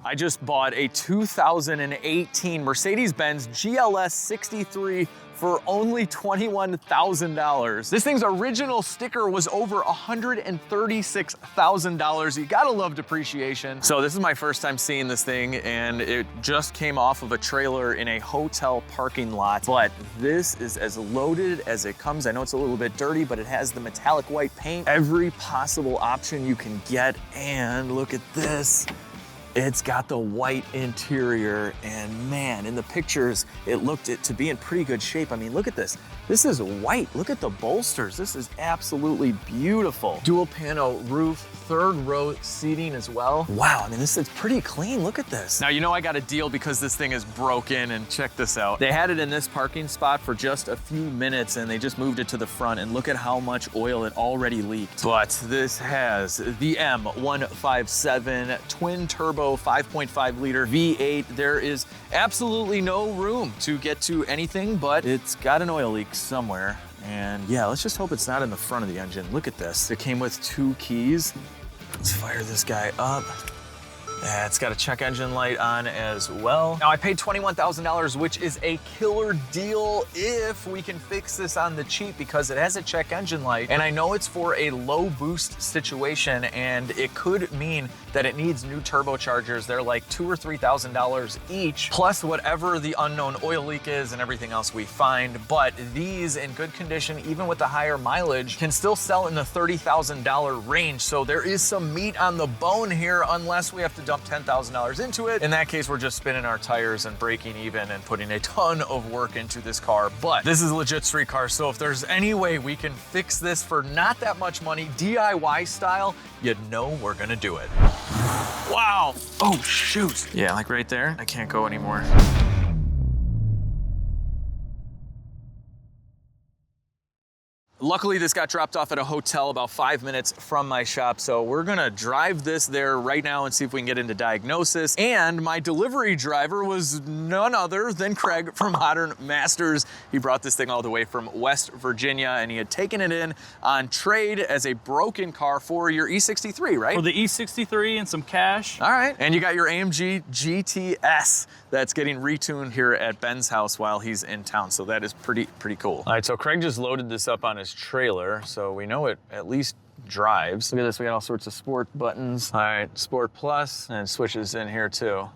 I just bought a 2018 Mercedes-Benz GLS63 for only $21,000. This thing's original sticker was over $136,000. You gotta love depreciation. So this is my first time seeing this thing, and it just came off of a trailer in a hotel parking lot. But this is as loaded as it comes. I know it's a little bit dirty, but it has the metallic white paint, every possible option you can get. And look at this. It's got the white interior, and man, in the pictures, it looked to be in pretty good shape. I mean, look at this. This is white. Look at the bolsters. This is absolutely beautiful. Dual panel roof, third row seating as well. Wow, I mean, this is pretty clean. Look at this. Now, you know I got a deal because this thing is broken, and check this out. They had it in this parking spot for just a few minutes, and they just moved it to the front, and look at how much oil it already leaked. But this has the M157 twin turbo 5.5 liter V8. There is absolutely no room to get to anything, but it's got an oil leak somewhere. And yeah, let's just hope it's not in the front of the engine. Look at this. It came with 2 keys. Let's fire this guy up. Yeah, it's got a check engine light on as well. Now I paid $21,000, which is a killer deal if we can fix this on the cheap, because it has a check engine light, and I know it's for a low boost situation, and it could mean that it needs new turbochargers. They're like $2,000 or $3,000 each, plus whatever the unknown oil leak is and everything else we find. But these, in good condition, even with the higher mileage, can still sell in the $30,000 range. So there is some meat on the bone here, unless we have to dump $10,000 into it. In that case, we're just spinning our tires and breaking even and putting a ton of work into this car. But this is legit street car, so if there's any way we can fix this for not that much money, DIY style, you know we're gonna do it. Wow. Oh, shoot. Yeah, like right there, I can't go anymore. Luckily, this got dropped off at a hotel about 5 minutes from my shop, so we're gonna drive this there right now and see if we can get into diagnosis. And my delivery driver was none other than Craig from Modern Masters. He brought this thing all the way from West Virginia, and he had taken it in on trade as a broken car for your E63, right? For the E63 and some cash. All right, and you got your AMG GTS that's getting retuned here at Ben's house while he's in town, so that is pretty cool. All right, so Craig just loaded this up on his trailer, so we know it at least drives. Look at this, we got all sorts of sport buttons. All right, Sport Plus, and switches in here too.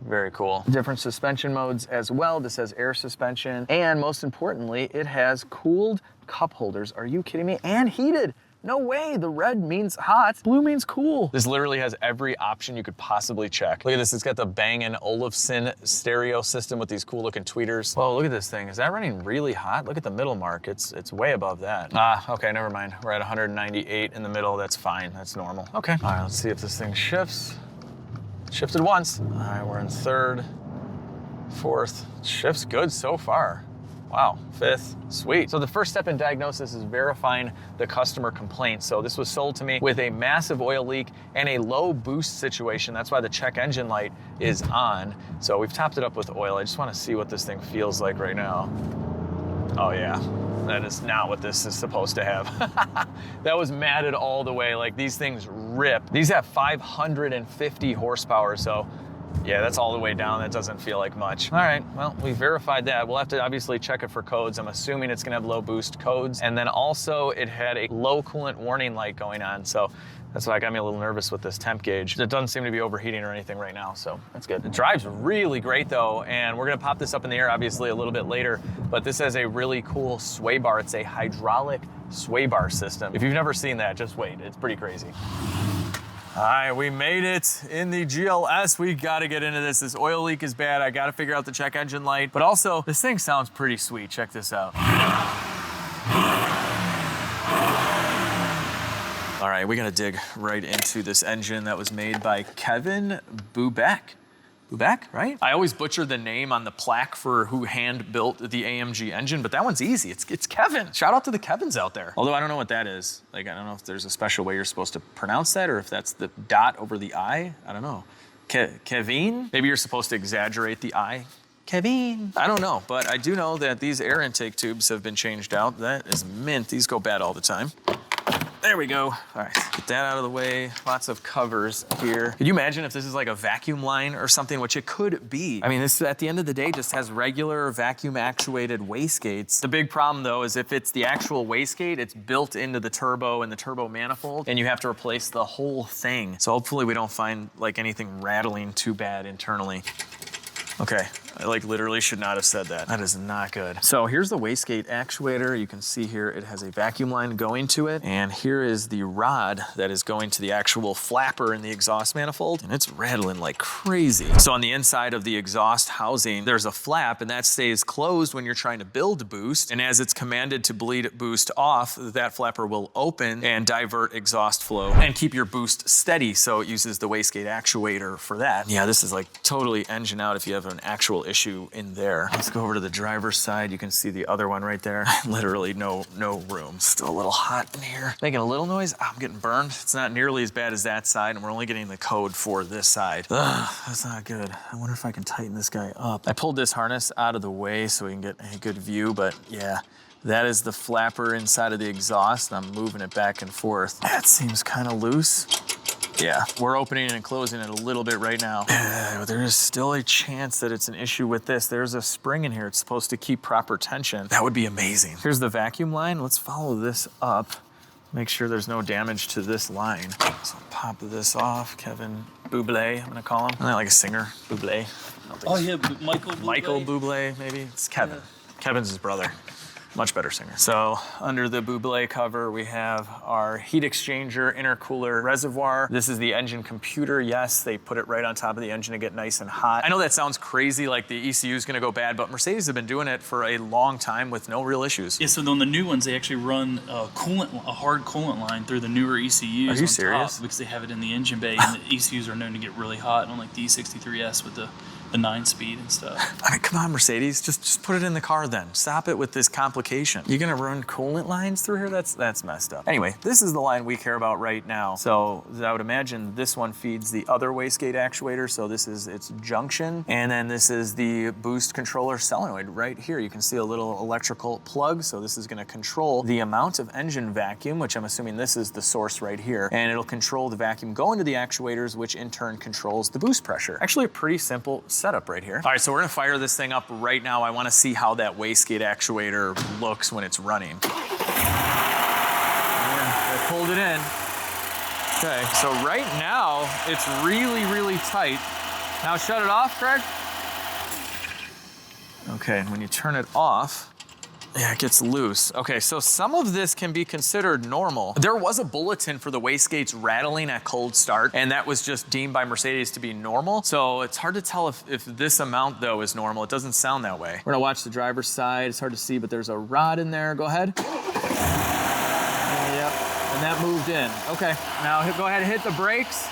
Very cool. Different suspension modes as well. This has air suspension, and most importantly, it has cooled cup holders. Are you kidding me? And heated. No way, the red means hot, blue means cool. This literally has every option you could possibly check. Look at this, it's got the Bang & Olufsen stereo system with these cool looking tweeters. Whoa, look at this thing. Is that running really hot? Look at the middle mark, it's way above that. Ah, okay, never mind. We're at 198 in the middle, that's fine, that's normal. Okay, all right, let's see if this thing shifts. Shifted once. All right, we're in third, fourth. Shifts good so far. Wow, fifth, sweet. So the first step in diagnosis is verifying the customer complaint. So this was sold to me with a massive oil leak and a low boost situation. That's why the check engine light is on. So we've topped it up with oil. I just want to see what this thing feels like right now. Oh yeah, that is not what this is supposed to have. That was matted all the way. Like, these things rip. These have 550 horsepower, so yeah, that's all the way down. That doesn't feel like much. All right, well, we verified that. We'll have to obviously check it for codes. I'm assuming it's gonna have low boost codes. And then also it had a low coolant warning light going on. So that's why it got me a little nervous with this temp gauge. It doesn't seem to be overheating or anything right now, so that's good. It drives really great though, and we're gonna pop this up in the air obviously a little bit later, but this has a really cool sway bar. It's a hydraulic sway bar system. If you've never seen that, just wait, it's pretty crazy. All right, we made it in the GLS. We gotta get into this. This oil leak is bad. I gotta figure out the check engine light, but also this thing sounds pretty sweet. Check this out. All right, we gotta dig right into this engine that was made by Kevin Bubeck. Bubeck, right? I always butcher the name on the plaque for who hand built the AMG engine, but that one's easy. It's Kevin. Shout out to the Kevins out there. Although I don't know what that is. Like, I don't know if there's a special way you're supposed to pronounce that, or if that's the dot over the I. I don't know. Kevin? Maybe you're supposed to exaggerate the I. Kevin. I don't know, but I do know that these air intake tubes have been changed out. That is mint. These go bad all the time. There we go. All right, get that out of the way. Lots of covers here. Could you imagine if this is like a vacuum line or something, which it could be? I mean, this at the end of the day just has regular vacuum actuated wastegates. The big problem though is if it's the actual wastegate, it's built into the turbo and the turbo manifold, and you have to replace the whole thing. So hopefully we don't find like anything rattling too bad internally. Okay, I like literally should not have said that. That is not good. So here's the wastegate actuator. You can see here it has a vacuum line going to it. And here is the rod that is going to the actual flapper in the exhaust manifold. And it's rattling like crazy. So on the inside of the exhaust housing, there's a flap and that stays closed when you're trying to build boost. And as it's commanded to bleed boost off, that flapper will open and divert exhaust flow and keep your boost steady. So it uses the wastegate actuator for that. Yeah, this is like totally engine out if you have an actual issue in there. Let's go over to the driver's side. You can see the other one right there. Literally no room. Still a little hot in here. Making a little noise. Oh, I'm getting burned. It's not nearly as bad as that side, and we're only getting the code for this side. Ugh, that's not good. I wonder if I can tighten this guy up. I pulled this harness out of the way so we can get a good view, but yeah. That is the flapper inside of the exhaust, and I'm moving it back and forth. That seems kind of loose. Yeah, we're opening and closing it a little bit right now. There is still a chance that it's an issue with this. There's a spring in here. It's supposed to keep proper tension. That would be amazing. Here's the vacuum line. Let's follow this up. Make sure there's no damage to this line. So pop this off. Kevin Bublé, I'm gonna call him. Isn't that like a singer? Bublé. Oh yeah, Michael Bublé. Michael Bublé, maybe? It's Kevin. Yeah. Kevin's his brother. Much better singer. So under the Bublé cover, we have our heat exchanger intercooler reservoir. This is the engine computer. Yes, they put it right on top of the engine to get nice and hot. I know that sounds crazy, like the ECU is gonna go bad, but Mercedes have been doing it for a long time with no real issues. Yeah, so on the new ones, they actually run a hard coolant line through the newer ECUs. Are you serious? Because they have it in the engine bay, and the ECUs are known to get really hot on like the E63S with the 9-speed and stuff. I mean, come on, Mercedes, just put it in the car then. Stop it with this complication. You're gonna run coolant lines through here? That's messed up. Anyway, this is the line we care about right now. So I would imagine this one feeds the other wastegate actuator. So this is its junction. And then this is the boost controller solenoid right here. You can see a little electrical plug. So this is gonna control the amount of engine vacuum, which I'm assuming this is the source right here. And it'll control the vacuum going to the actuators, which in turn controls the boost pressure. Actually a pretty simple setup right here. All right, so we're gonna fire this thing up right now. I wanna see how that wastegate actuator looks when it's running. I pulled it in. Okay, so right now, it's really, really tight. Now shut it off, Craig. Okay, and when you turn it off, yeah, it gets loose. Okay, so some of this can be considered normal. There was a bulletin for the wastegates rattling at cold start, and that was just deemed by Mercedes to be normal. So it's hard to tell if this amount, though, is normal. It doesn't sound that way. We're gonna watch the driver's side. It's hard to see, but there's a rod in there. Go ahead. Yep, and that moved in. Okay, now go ahead and hit the brakes.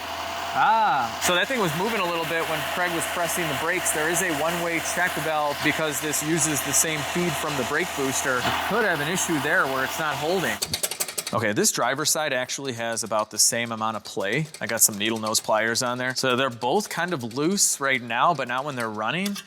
So that thing was moving a little bit when Craig was pressing the brakes. There is a one-way check valve because this uses the same feed from the brake booster. You could have an issue there where it's not holding. Okay, this driver's side actually has about the same amount of play. I got some needle nose pliers on there. So they're both kind of loose right now, but not when they're running.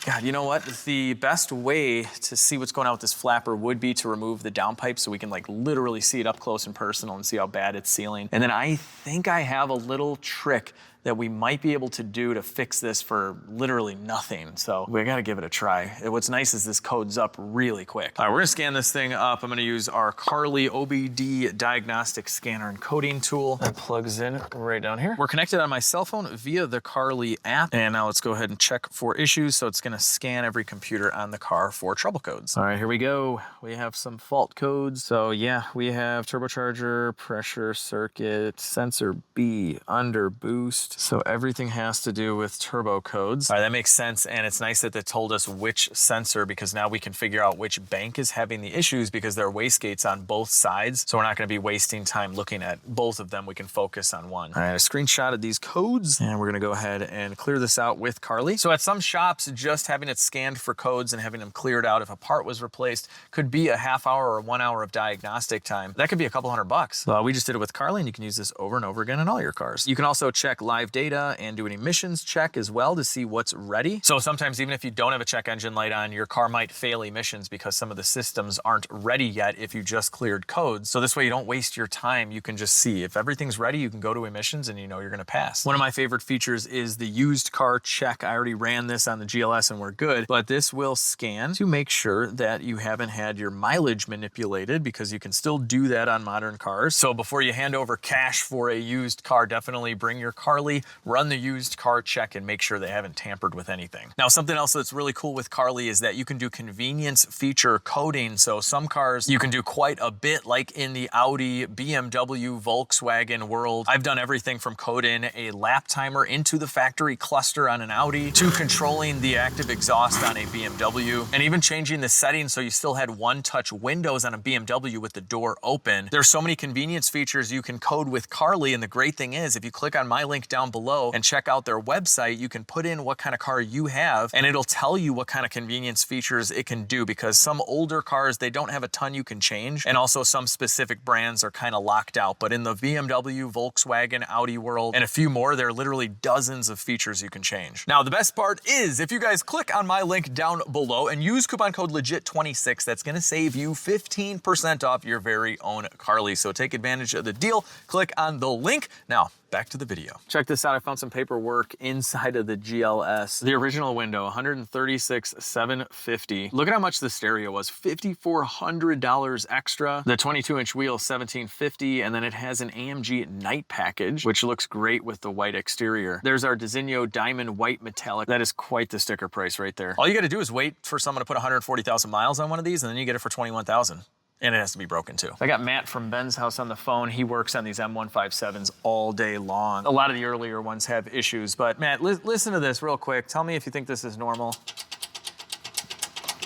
God, you know what? The best way to see what's going on with this flapper would be to remove the downpipe so we can like literally see it up close and personal and see how bad it's sealing. And then I think I have a little trick that we might be able to do to fix this for literally nothing. So we gotta give it a try. What's nice is this codes up really quick. All right, we're gonna scan this thing up. I'm gonna use our Carly OBD diagnostic scanner and coding tool that plugs in right down here. We're connected on my cell phone via the Carly app. And now let's go ahead and check for issues. So it's gonna scan every computer on the car for trouble codes. All right, here we go. We have some fault codes. So yeah, we have turbocharger, pressure circuit, sensor B, under boost. So everything has to do with turbo codes. All right, that makes sense. And it's nice that they told us which sensor because now we can figure out which bank is having the issues because there are wastegates on both sides. So we're not gonna be wasting time looking at both of them. We can focus on one. All right, I screenshotted these codes and we're gonna go ahead and clear this out with Carly. So at some shops, just having it scanned for codes and having them cleared out if a part was replaced could be a half hour or 1 hour of diagnostic time. That could be a couple $100. We just did it with Carly and you can use this over and over again in all your cars. You can also check live live data and do an emissions check as well to see what's ready. So sometimes even if you don't have a check engine light on, your car might fail emissions because some of the systems aren't ready yet if you just cleared codes. So this way you don't waste your time. You can just see if everything's ready, you can go to emissions and you know you're gonna pass. One of my favorite features is the used car check. I already ran this on the GLS and we're good, but this will scan to make sure that you haven't had your mileage manipulated, because you can still do that on modern cars. So before you hand over cash for a used car, definitely bring your Carly, run the used car check and make sure they haven't tampered with anything. Now, something else that's really cool with Carly is that you can do convenience feature coding. So some cars you can do quite a bit, like in the Audi, BMW, Volkswagen world. I've done everything from coding a lap timer into the factory cluster on an Audi to controlling the active exhaust on a BMW, and even changing the settings so you still had one-touch windows on a BMW with the door open. There's so many convenience features you can code with Carly, and the great thing is if you click on my link down below and check out their website, you can put in what kind of car you have and it'll tell you what kind of convenience features it can do, because some older cars, they don't have a ton you can change, and also some specific brands are kind of locked out. But in the BMW, Volkswagen, Audi world, and a few more, there are literally dozens of features you can change. Now, the best part is if you guys click on my link down below and use coupon code LEGIT26, that's gonna save you 15% off your very own Carly. So take advantage of the deal. Click on the link. Now, back to the video. Check this out. I found some paperwork inside of the GLS. The original window, $136,750. Look at how much the stereo was, $5,400 extra. The 22-inch wheel, $1,750, and then it has an AMG night package, which looks great with the white exterior. There's our Designo Diamond White Metallic. That is quite the sticker price right there. All you gotta do is wait for someone to put 140,000 miles on one of these, and then you get it for 21,000. And it has to be broken too. I got Matt from Ben's house on the phone. He works on these M157s all day long. A lot of the earlier ones have issues, but Matt, listen to this real quick. Tell me if you think this is normal.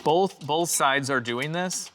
Both sides are doing this,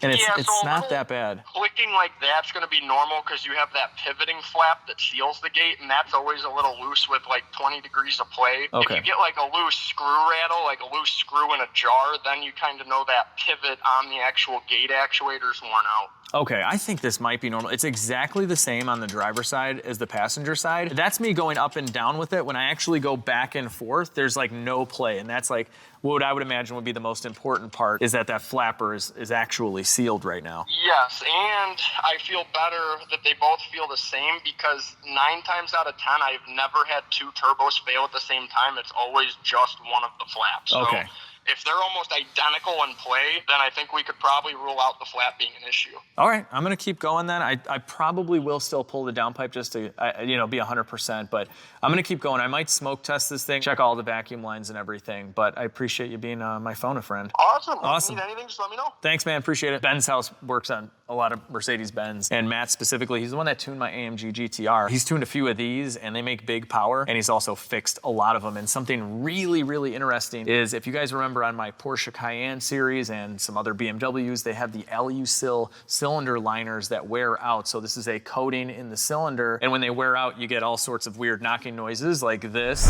and it's not that bad. Clicking like that's going to be normal because you have that pivoting flap that seals the gate, and that's always a little loose with like 20 degrees of play. Okay. If you get like a loose screw rattle, like a loose screw in a jar, then you kind of know that pivot on the actual gate actuator's worn out. Okay, I think this might be normal. It's exactly the same on the driver's side as the passenger side. That's me going up and down with it. When I actually go back and forth, there's like no play, and that's like what I would imagine would be the most important part, is that flapper is actually sealed right now. Yes, and I feel better that they both feel the same, because 9 times out of 10, I've never had 2 turbos fail at the same time. It's always just one of the flaps. Okay. So if they're almost identical in play, then I think we could probably rule out the flap being an issue. All right, I'm gonna keep going then. I probably will still pull the downpipe just to be 100%, but I'm gonna keep going. I might smoke test this thing, check all the vacuum lines and everything, but I appreciate you being my phone a friend. Awesome. Awesome. If you need anything, just let me know. Thanks, man, appreciate it. Ben's house works on a lot of Mercedes-Benz, and Matt specifically, he's the one that tuned my AMG GTR. He's tuned a few of these, and they make big power, and he's also fixed a lot of them. And something really, really interesting is, if you guys remember on my Porsche Cayenne series and some other BMWs, they have the LU-Sil cylinder liners that wear out. So this is a coating in the cylinder, and when they wear out, you get all sorts of weird knocking noises like this.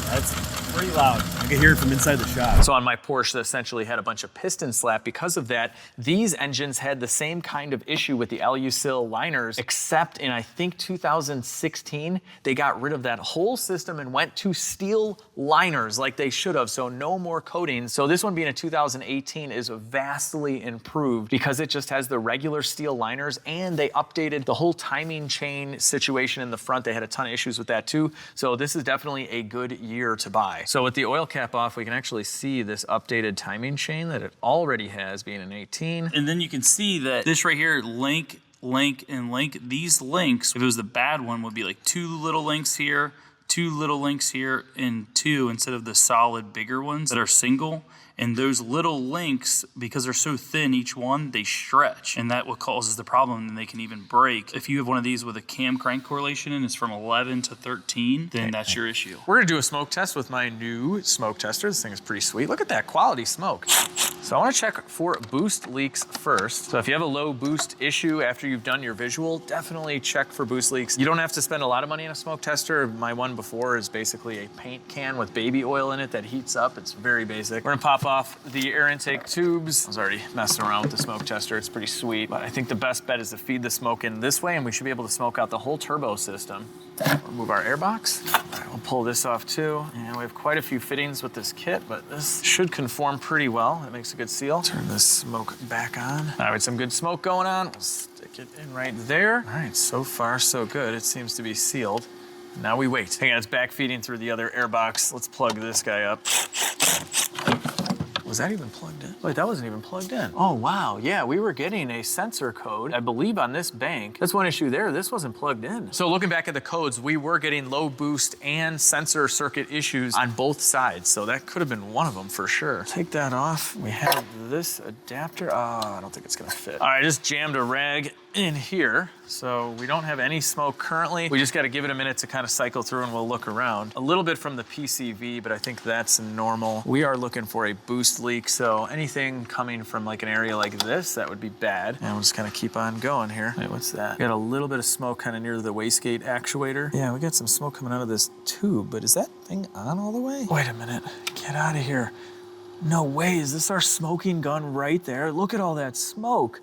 That's pretty loud. I can hear it from inside the shop. So on my Porsche that essentially had a bunch of piston slap, because of that, these engines had the same kind of issue with the LU-Sil liners, except in, I think, 2016, they got rid of that whole system and went to steel liners like they should have, so no more coatings. So this one being a 2018 is vastly improved because it just has the regular steel liners, and they updated the whole timing chain situation in the front. They had a ton of issues with that too. So this is definitely a good year to buy. So with the oil cap off, we can actually see this updated timing chain that it already has, being an 18. And then you can see that this right here, link, and link. These links, if it was the bad one, would be like 2 little links here, 2 little links here, and 2 instead of the solid bigger ones that are single. And those little links, because they're so thin, each one, they stretch. And that what causes the problem, and they can even break. If you have one of these with a cam crank correlation and it's from 11 to 13, then that's your issue. We're gonna do a smoke test with my new smoke tester. This thing is pretty sweet. Look at that quality smoke. So I wanna check for boost leaks first. So if you have a low boost issue after you've done your visual, definitely check for boost leaks. You don't have to spend a lot of money on a smoke tester. My one before is basically a paint can with baby oil in it that heats up. It's very basic. We're gonna pop stuff off the air intake tubes. I was already messing around with the smoke tester. It's pretty sweet, but I think the best bet is to feed the smoke in this way, and we should be able to smoke out the whole turbo system. Remove our air box. All right, we'll pull this off too. And we have quite a few fittings with this kit, but this should conform pretty well. It makes a good seal. Turn this smoke back on. All right, some good smoke going on. We'll stick it in right there. All right, so far so good. It seems to be sealed. Now we wait. Hang on, it's back feeding through the other air box. Let's plug this guy up. Was that even plugged in? Wait, that wasn't even plugged in. Oh, wow. Yeah, we were getting a sensor code, I believe, on this bank. That's one issue there. This wasn't plugged in. So looking back at the codes, we were getting low boost and sensor circuit issues on both sides. So that could have been one of them for sure. Take that off. We have this adapter. Oh, I don't think it's gonna fit. All right, I just jammed a rag in here. So we don't have any smoke currently. We just got to give it a minute to kind of cycle through and we'll look around. A little bit from the PCV, but I think that's normal. We are looking for a boost leak. So anything coming from like an area like this, that would be bad. And we'll just kind of keep on going here. Wait, what's that? Got a little bit of smoke kind of near the wastegate actuator. Yeah, we got some smoke coming out of this tube, but is that thing on all the way? Wait a minute, get out of here. No way, is this our smoking gun right there? Look at all that smoke.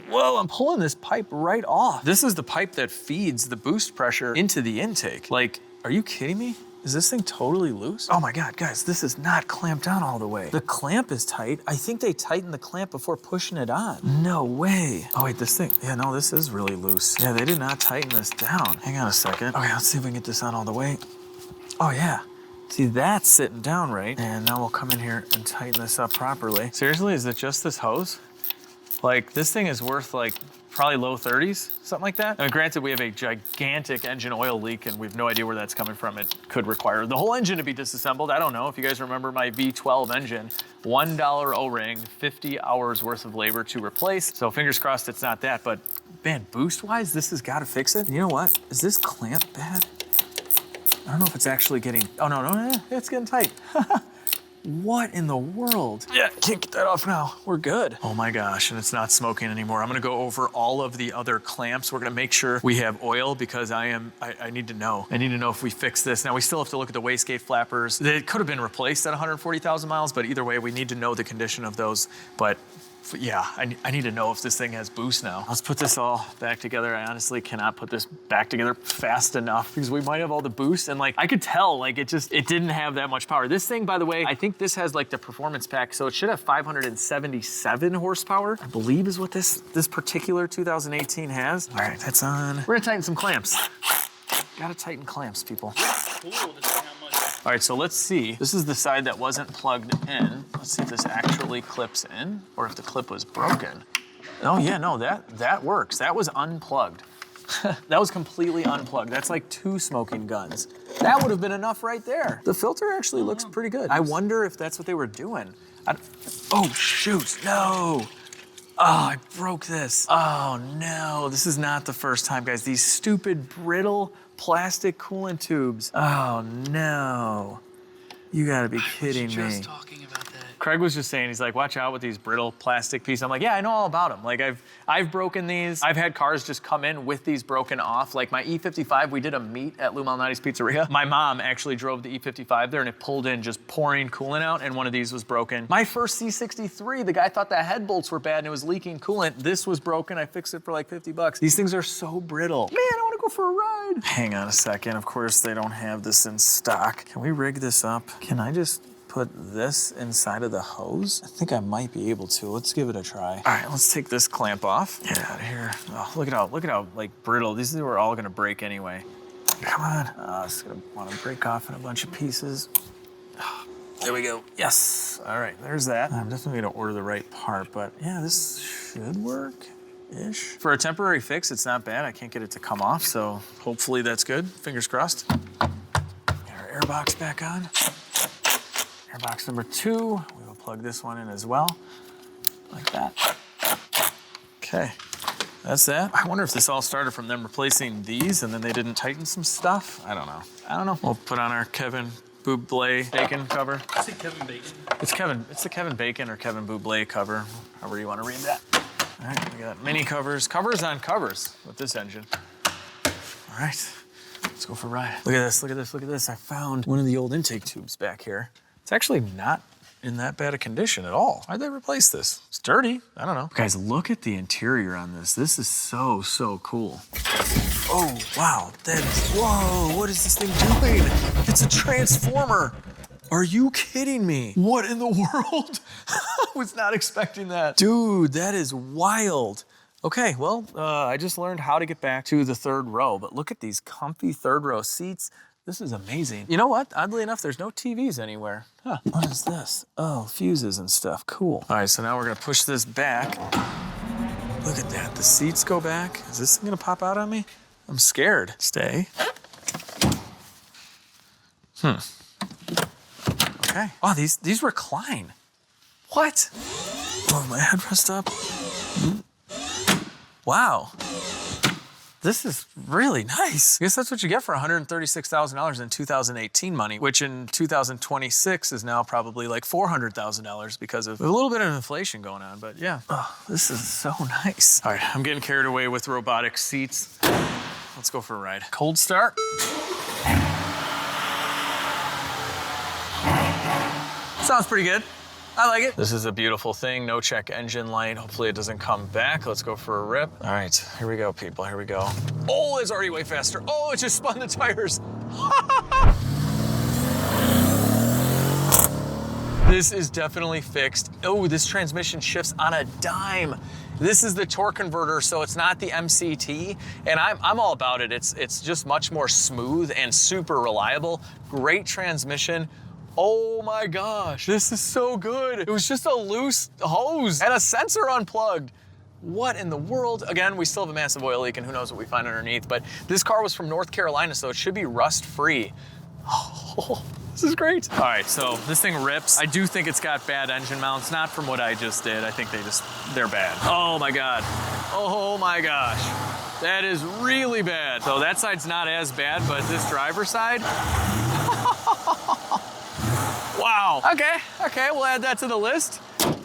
Whoa, I'm pulling this pipe right off. This is the pipe that feeds the boost pressure into the intake. Like, are you kidding me? Is this thing totally loose? Oh my God, guys, this is not clamped down all the way. The clamp is tight. I think they tightened the clamp before pushing it on. No way. Oh wait, this thing, yeah, no, this is really loose. Yeah, they did not tighten this down. Hang on a second. Okay, let's see if we can get this on all the way. Oh yeah. See, that's sitting down right. And now we'll come in here and tighten this up properly. Seriously, is it just this hose? Like, this thing is worth like probably low 30s, something like that. I mean, granted, we have a gigantic engine oil leak and we have no idea where that's coming from. It could require the whole engine to be disassembled. I don't know if you guys remember my V12 engine, $1 O-ring, 50 hours worth of labor to replace. So fingers crossed it's not that, but man, boost-wise, this has got to fix it. You know what? Is this clamp bad? I don't know if it's actually getting, oh no, it's getting tight. What in the world? Yeah, can't get that off now. We're good. Oh my gosh, and it's not smoking anymore. I'm gonna go over all of the other clamps. We're gonna make sure we have oil because I need to know. I need to know if we fix this. Now we still have to look at the wastegate flappers. They could have been replaced at 140,000 miles, but either way, we need to know the condition of those. But yeah, I need to know if this thing has boost now. Let's put this all back together. I honestly cannot put this back together fast enough because we might have all the boost and like, I could tell like it didn't have that much power. This thing, by the way, I think this has like the performance pack, so it should have 577 horsepower, I believe is what this particular 2018 has. All right, that's on. We're gonna tighten some clamps. Gotta tighten clamps, people. All right, so let's see. This is the side that wasn't plugged in. Let's see if this actually clips in or if the clip was broken. Oh yeah, no, that works. That was unplugged. That was completely unplugged. That's like 2 smoking guns. That would have been enough right there. The filter actually looks pretty good. I wonder if that's what they were doing. Oh shoot, no. Oh, I broke this. Oh no, this is not the first time, guys. These stupid brittle plastic coolant tubes. Oh no. You gotta be kidding me. Just talking about that. Craig was just saying, he's like, watch out with these brittle plastic pieces. I'm like, yeah, I know all about them. Like I've broken these. I've had cars just come in with these broken off. Like my E55, we did a meet at Lou Malnati's Pizzeria. My mom actually drove the E55 there and it pulled in just pouring coolant out and one of these was broken. My first C63, the guy thought the head bolts were bad and it was leaking coolant. This was broken, I fixed it for like 50 bucks. These things are so brittle. Man, I wanna go for a ride. Hang on a second, of course they don't have this in stock. Can we rig this up? Can I just put this inside of the hose? I think I might be able to. Let's give it a try. All right, let's take this clamp off. Get out of here. Oh, look at how like brittle. These were all gonna break anyway. Come on. It's gonna wanna break off in a bunch of pieces. There we go. Yes. All right, there's that. I'm definitely gonna order the right part, but yeah, this should work-ish. For a temporary fix, it's not bad. I can't get it to come off, so hopefully that's good. Fingers crossed. Get our air box back on. Box number 2, we will plug this one in as well, like that. Okay, that's that. I wonder if this all started from them replacing these and then they didn't tighten some stuff. I don't know. We'll put on our Kevin Bublé bacon cover. Is it Kevin Bacon? It's the Kevin Bacon or Kevin Bublé cover, however you want to read that. All right, we got mini covers on covers with this engine. All right, let's go for a ride. Look at this. I found one of the old intake tubes back here. It's actually not in that bad a condition at all. Why'd they replace this? It's dirty, I don't know. Guys, look at the interior on this. This is so, so cool. Oh, wow, that is, whoa, what is this thing doing? It's a transformer. Are you kidding me? What in the world? I was not expecting that. Dude, that is wild. Okay, well, I just learned how to get back to the third row, but look at these comfy third row seats. This is amazing. You know what? Oddly enough, there's no TVs anywhere. Huh, what is this? Oh, fuses and stuff, cool. All right, so now we're gonna push this back. Look at that, the seats go back. Is this thing gonna pop out on me? I'm scared. Stay. Okay. Oh, these recline. What? Oh, my headrest up. Wow. This is really nice. I guess that's what you get for $136,000 in 2018 money, which in 2026 is now probably like $400,000 because of a little bit of inflation going on, but yeah. Oh, this is so nice. All right, I'm getting carried away with robotic seats. Let's go for a ride. Cold start. Sounds pretty good. I like it. This is a beautiful thing. No check engine light. Hopefully it doesn't come back. Let's go for a rip. All right, here we go, people. Here we go. Oh, it's already way faster. Oh, it just spun the tires. This is definitely fixed. Oh, this transmission shifts on a dime. This is the torque converter, so it's not the MCT, and I'm all about it. It's just much more smooth and super reliable. Great transmission. Oh my gosh, this is so good. It was just a loose hose and a sensor unplugged. What in the world? Again, we still have a massive oil leak and who knows what we find underneath, but this car was from North Carolina, so it should be rust-free. Oh, this is great. All right, so this thing rips. I do think it's got bad engine mounts, not from what I just did. I think they're bad. Oh my God. Oh my gosh. That is really bad. So that side's not as bad, but this driver's side, wow. Okay, we'll add that to the list.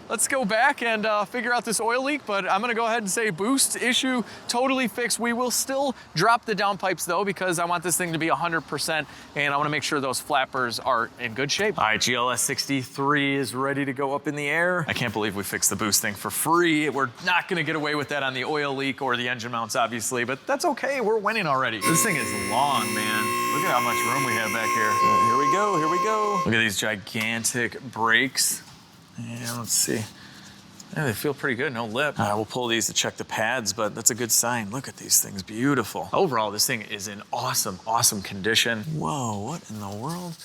Let's go back and figure out this oil leak, but I'm gonna go ahead and say boost issue totally fixed. We will still drop the downpipes though, because I want this thing to be 100% and I wanna make sure those flappers are in good shape. All right, GLS63 is ready to go up in the air. I can't believe we fixed the boost thing for free. We're not gonna get away with that on the oil leak or the engine mounts, obviously, but that's okay, we're winning already. This thing is long, man. Look at how much room we have back here. Here we go, here we go. Look at these gigantic brakes. Yeah, let's see. Yeah, they feel pretty good, no lip. We'll pull these to check the pads, but that's a good sign. Look at these things, beautiful. Overall, this thing is in awesome, awesome condition. Whoa, what in the world?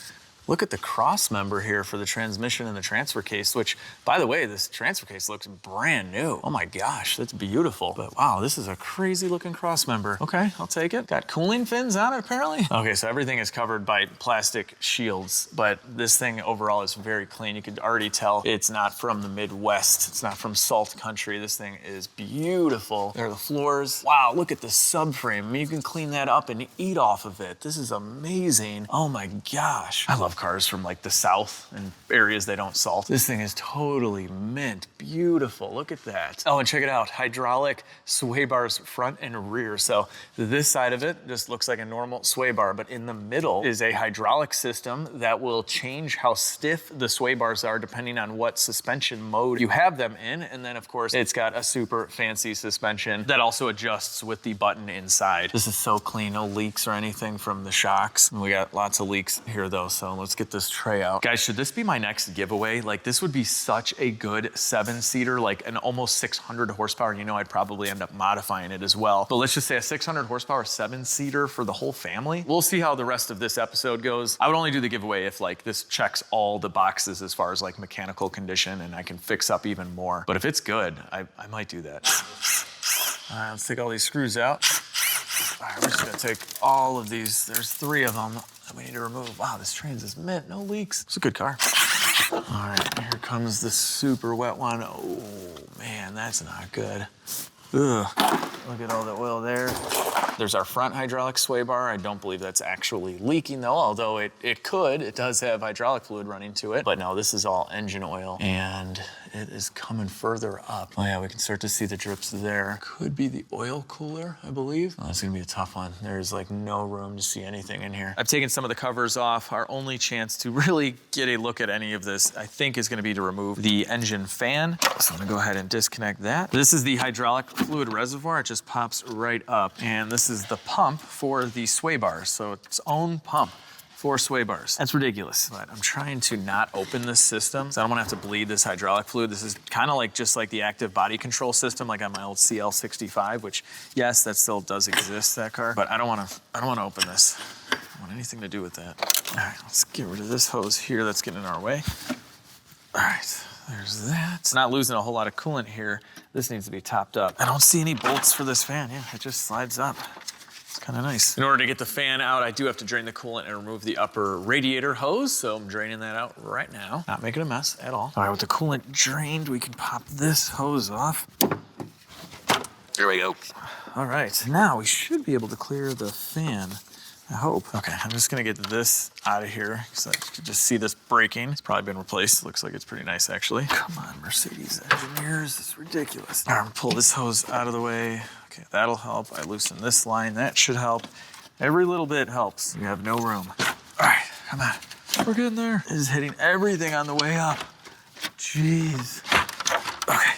Look at the cross member here for the transmission and the transfer case, which, by the way, this transfer case looks brand new. Oh my gosh, that's beautiful. But wow, this is a crazy looking cross member. Okay, I'll take it. Got cooling fins on it, apparently. Okay, so everything is covered by plastic shields, but this thing overall is very clean. You could already tell it's not from the Midwest. It's not from salt country. This thing is beautiful. There are the floors. Wow, look at the subframe. I mean, you can clean that up and eat off of it. This is amazing. Oh my gosh. I love cars from like the South and areas they don't salt. This thing is totally mint, beautiful. Look at that. Oh, and check it out, hydraulic sway bars front and rear. So this side of it just looks like a normal sway bar, but in the middle is a hydraulic system that will change how stiff the sway bars are depending on what suspension mode you have them in. And then of course, it's got a super fancy suspension that also adjusts with the button inside. This is so clean, no leaks or anything from the shocks. And we got lots of leaks here though, so let's get this tray out. Guys, should this be my next giveaway? Like, this would be such a good 7-seater, like an almost 600 horsepower. You know, I'd probably end up modifying it as well. But let's just say a 600 horsepower 7-seater for the whole family. We'll see how the rest of this episode goes. I would only do the giveaway if like this checks all the boxes as far as like mechanical condition and I can fix up even more. But if it's good, I might do that. All right, let's take all these screws out. All right, we're just gonna take all of these. There's 3 of them that we need to remove. Wow, this Trans is mint, no leaks. It's a good car. All right, here comes the super wet one. Oh man, that's not good. Ugh, look at all the oil there. There's our front hydraulic sway bar. I don't believe that's actually leaking though, although it could. It does have hydraulic fluid running to it. But no, this is all engine oil and it is coming further up. Oh yeah, we can start to see the drips there. Could be the oil cooler, I believe. Oh, that's gonna be a tough one. There's like no room to see anything in here. I've taken some of the covers off. Our only chance to really get a look at any of this, I think, is gonna be to remove the engine fan. So I'm gonna go ahead and disconnect that. This is the hydraulic fluid reservoir. It just pops right up. And this is the pump for the sway bars. So it's its own pump for sway bars. That's ridiculous. But I'm trying to not open this system so I don't want to have to bleed this hydraulic fluid. This is kind of like just like the active body control system, like on my old GLS63, which yes, that still does exist, that car. But I don't want to open this. I don't want anything to do with that. All right, let's get rid of this hose here that's getting in our way. All right, there's that. It's not losing a whole lot of coolant here. This needs to be topped up. I don't see any bolts for this fan. Yeah, it just slides up. It's kind of nice. In order to get the fan out, I do have to drain the coolant and remove the upper radiator hose. So I'm draining that out right now. Not making a mess at all. All right, with the coolant drained, we can pop this hose off. There we go. All right, now we should be able to clear the fan. I hope. Okay, I'm just gonna get this out of here because I can just see this breaking. It's probably been replaced. Looks like it's pretty nice, actually. Come on, Mercedes engineers, it's ridiculous. All right, I'm gonna pull this hose out of the way. Okay, that'll help. I loosen this line, that should help. Every little bit helps. You have no room. All right, come on. We're getting there. It is hitting everything on the way up. Jeez. Okay.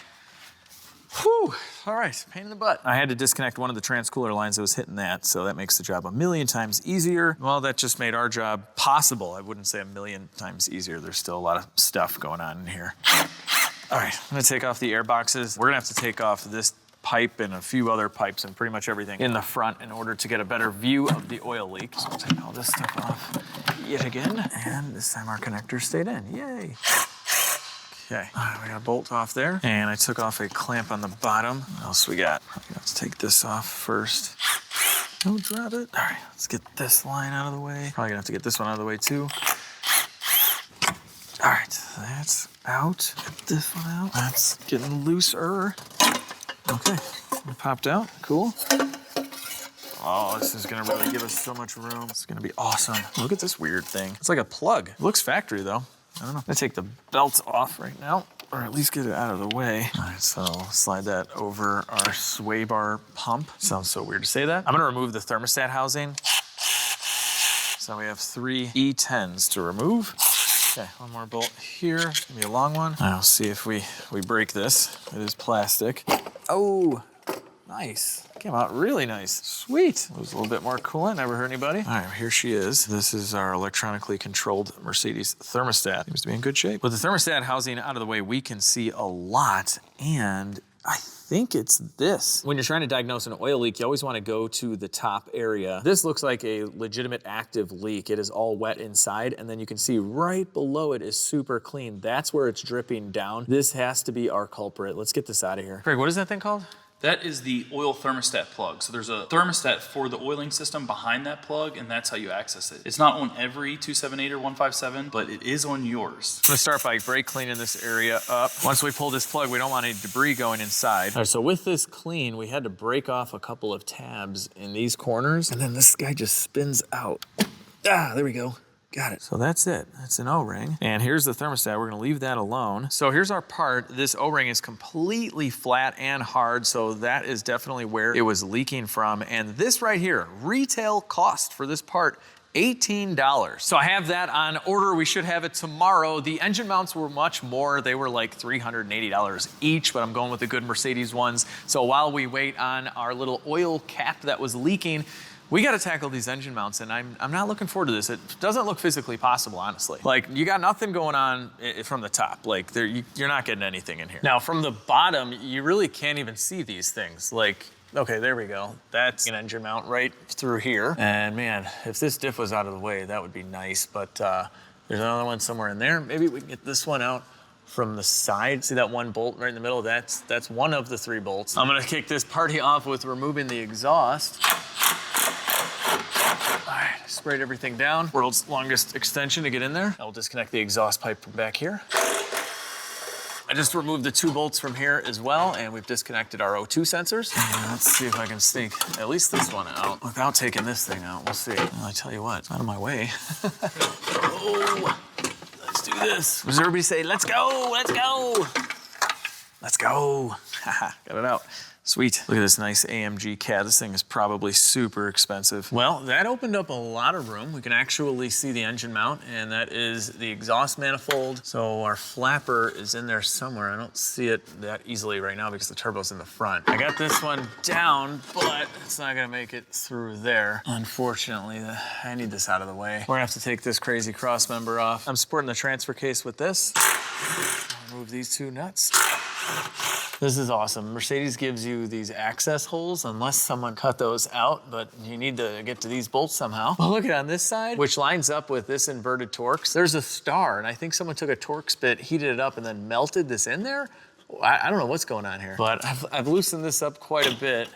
Whew. All right, pain in the butt. I had to disconnect one of the transcooler lines that was hitting that, so that makes the job a million times easier. Well, that just made our job possible. I wouldn't say a million times easier. There's still a lot of stuff going on in here. All right, I'm gonna take off the air boxes. We're gonna have to take off this pipe and a few other pipes and pretty much everything in the front in order to get a better view of the oil leak. So we'll take all this stuff off yet again. And this time our connector stayed in, yay. Okay, we got a bolt off there. And I took off a clamp on the bottom. What else we got? Probably have to take this off first. Don't drop it. All right, let's get this line out of the way. Probably gonna have to get this one out of the way too. All right, that's out. Get this one out. That's getting looser. Okay, it popped out, cool. Oh, this is gonna really give us so much room. It's gonna be awesome. Look at this weird thing. It's like a plug. It looks factory though. I don't know. I'm gonna take the belts off right now, or at least get it out of the way. All right, so slide that over our sway bar pump. Sounds so weird to say that. I'm gonna remove the thermostat housing. So we have 3 E10s to remove. Okay, one more bolt here. It's gonna be a long one. I'll see if we break this. It is plastic. Oh, nice. Came out really nice. Sweet. Lose a little bit more coolant. Never hurt anybody. All right, here she is. This is our electronically controlled Mercedes thermostat. Seems to be in good shape. With the thermostat housing out of the way, we can see a lot, and I think it's this. When you're trying to diagnose an oil leak, you always want to go to the top area. This looks like a legitimate active leak. It is all wet inside, and then you can see right below it is super clean. That's where it's dripping down. This has to be our culprit. Let's get this out of here. Craig, what is that thing called? That is the oil thermostat plug. So there's a thermostat for the oiling system behind that plug, and that's how you access it. It's not on every 278 or 157, but it is on yours. I'm gonna start by brake cleaning this area up. Once we pull this plug, we don't want any debris going inside. All right, so with this clean, we had to break off a couple of tabs in these corners, and then this guy just spins out. Ah, there we go. Got it. So that's it. That's an O-ring. And here's the thermostat. We're gonna leave that alone. So here's our part. This O-ring is completely flat and hard, so that is definitely where it was leaking from. And this right here, retail cost for this part, $18. So I have that on order. We should have it tomorrow. The engine mounts were much more. They were like $380 each, but I'm going with the good Mercedes ones. So while we wait on our little oil cap that was leaking, we got to tackle these engine mounts, and I'm not looking forward to this. It doesn't look physically possible, honestly. Like, you got nothing going on from the top. Like, you're not getting anything in here. Now, from the bottom, you really can't even see these things. Like, okay, there we go. That's an engine mount right through here. And man, if this diff was out of the way, that would be nice. But there's another one somewhere in there. Maybe we can get this one out from the side. See that one bolt right in the middle? That's one of the 3 bolts. I'm gonna kick this party off with removing the exhaust. All right, sprayed everything down. World's longest extension to get in there. I'll disconnect the exhaust pipe from back here. I just removed the 2 bolts from here as well, and we've disconnected our O2 sensors. And let's see if I can sneak at least this one out without taking this thing out. We'll see. Well, I tell you what, it's out of my way. Oh, let's do this. What does everybody say? Let's go, let's go. Let's go. Haha, got it out. Sweet. Look at this nice AMG cat. This thing is probably super expensive. Well, that opened up a lot of room. We can actually see the engine mount, and that is the exhaust manifold. So our flapper is in there somewhere. I don't see it that easily right now because the turbo's in the front. I got this one down, but it's not gonna make it through there. Unfortunately, I need this out of the way. We're gonna have to take this crazy cross member off. I'm supporting the transfer case with this. Remove these 2 nuts. This is awesome. Mercedes gives you these access holes unless someone cut those out, but you need to get to these bolts somehow. Well, look at on this side, which lines up with this inverted Torx. There's a star, and I think someone took a Torx bit, heated it up, and then melted this in there. I don't know what's going on here, but I've loosened this up quite a bit.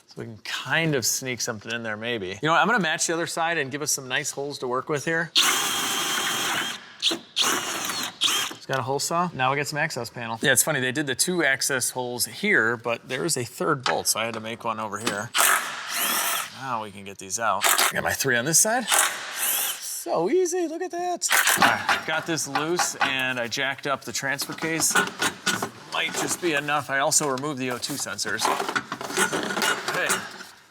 So we can kind of sneak something in there maybe. You know what, I'm gonna match the other side and give us some nice holes to work with here. It's got a hole saw. Now we get some access panel. Yeah, it's funny, they did the 2 access holes here, but there is a 3rd bolt, so I had to make one over here. Now we can get these out. I got my 3 on this side. So easy, look at that. All right, got this loose, and I jacked up the transfer case. Might just be enough. I also removed the O2 sensors. Okay.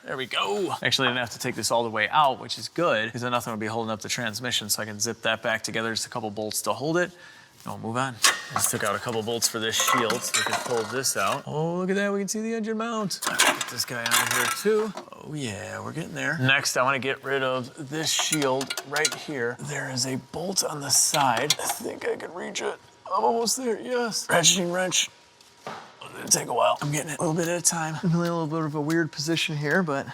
There we go. Actually, I didn't have to take this all the way out, which is good, because then nothing will be holding up the transmission, so I can zip that back together. Just a couple bolts to hold it. No, move on. I just took out a couple bolts for this shield, so we can pull this out. Oh, look at that, we can see the engine mount. All right, get this guy out of here too. Oh yeah, we're getting there. Next, I wanna get rid of this shield right here. There is a bolt on the side. I think I can reach it. I'm almost there, yes. Ratcheting wrench. It'll take a while. I'm getting it a little bit at a time. I'm in a little bit of a weird position here, but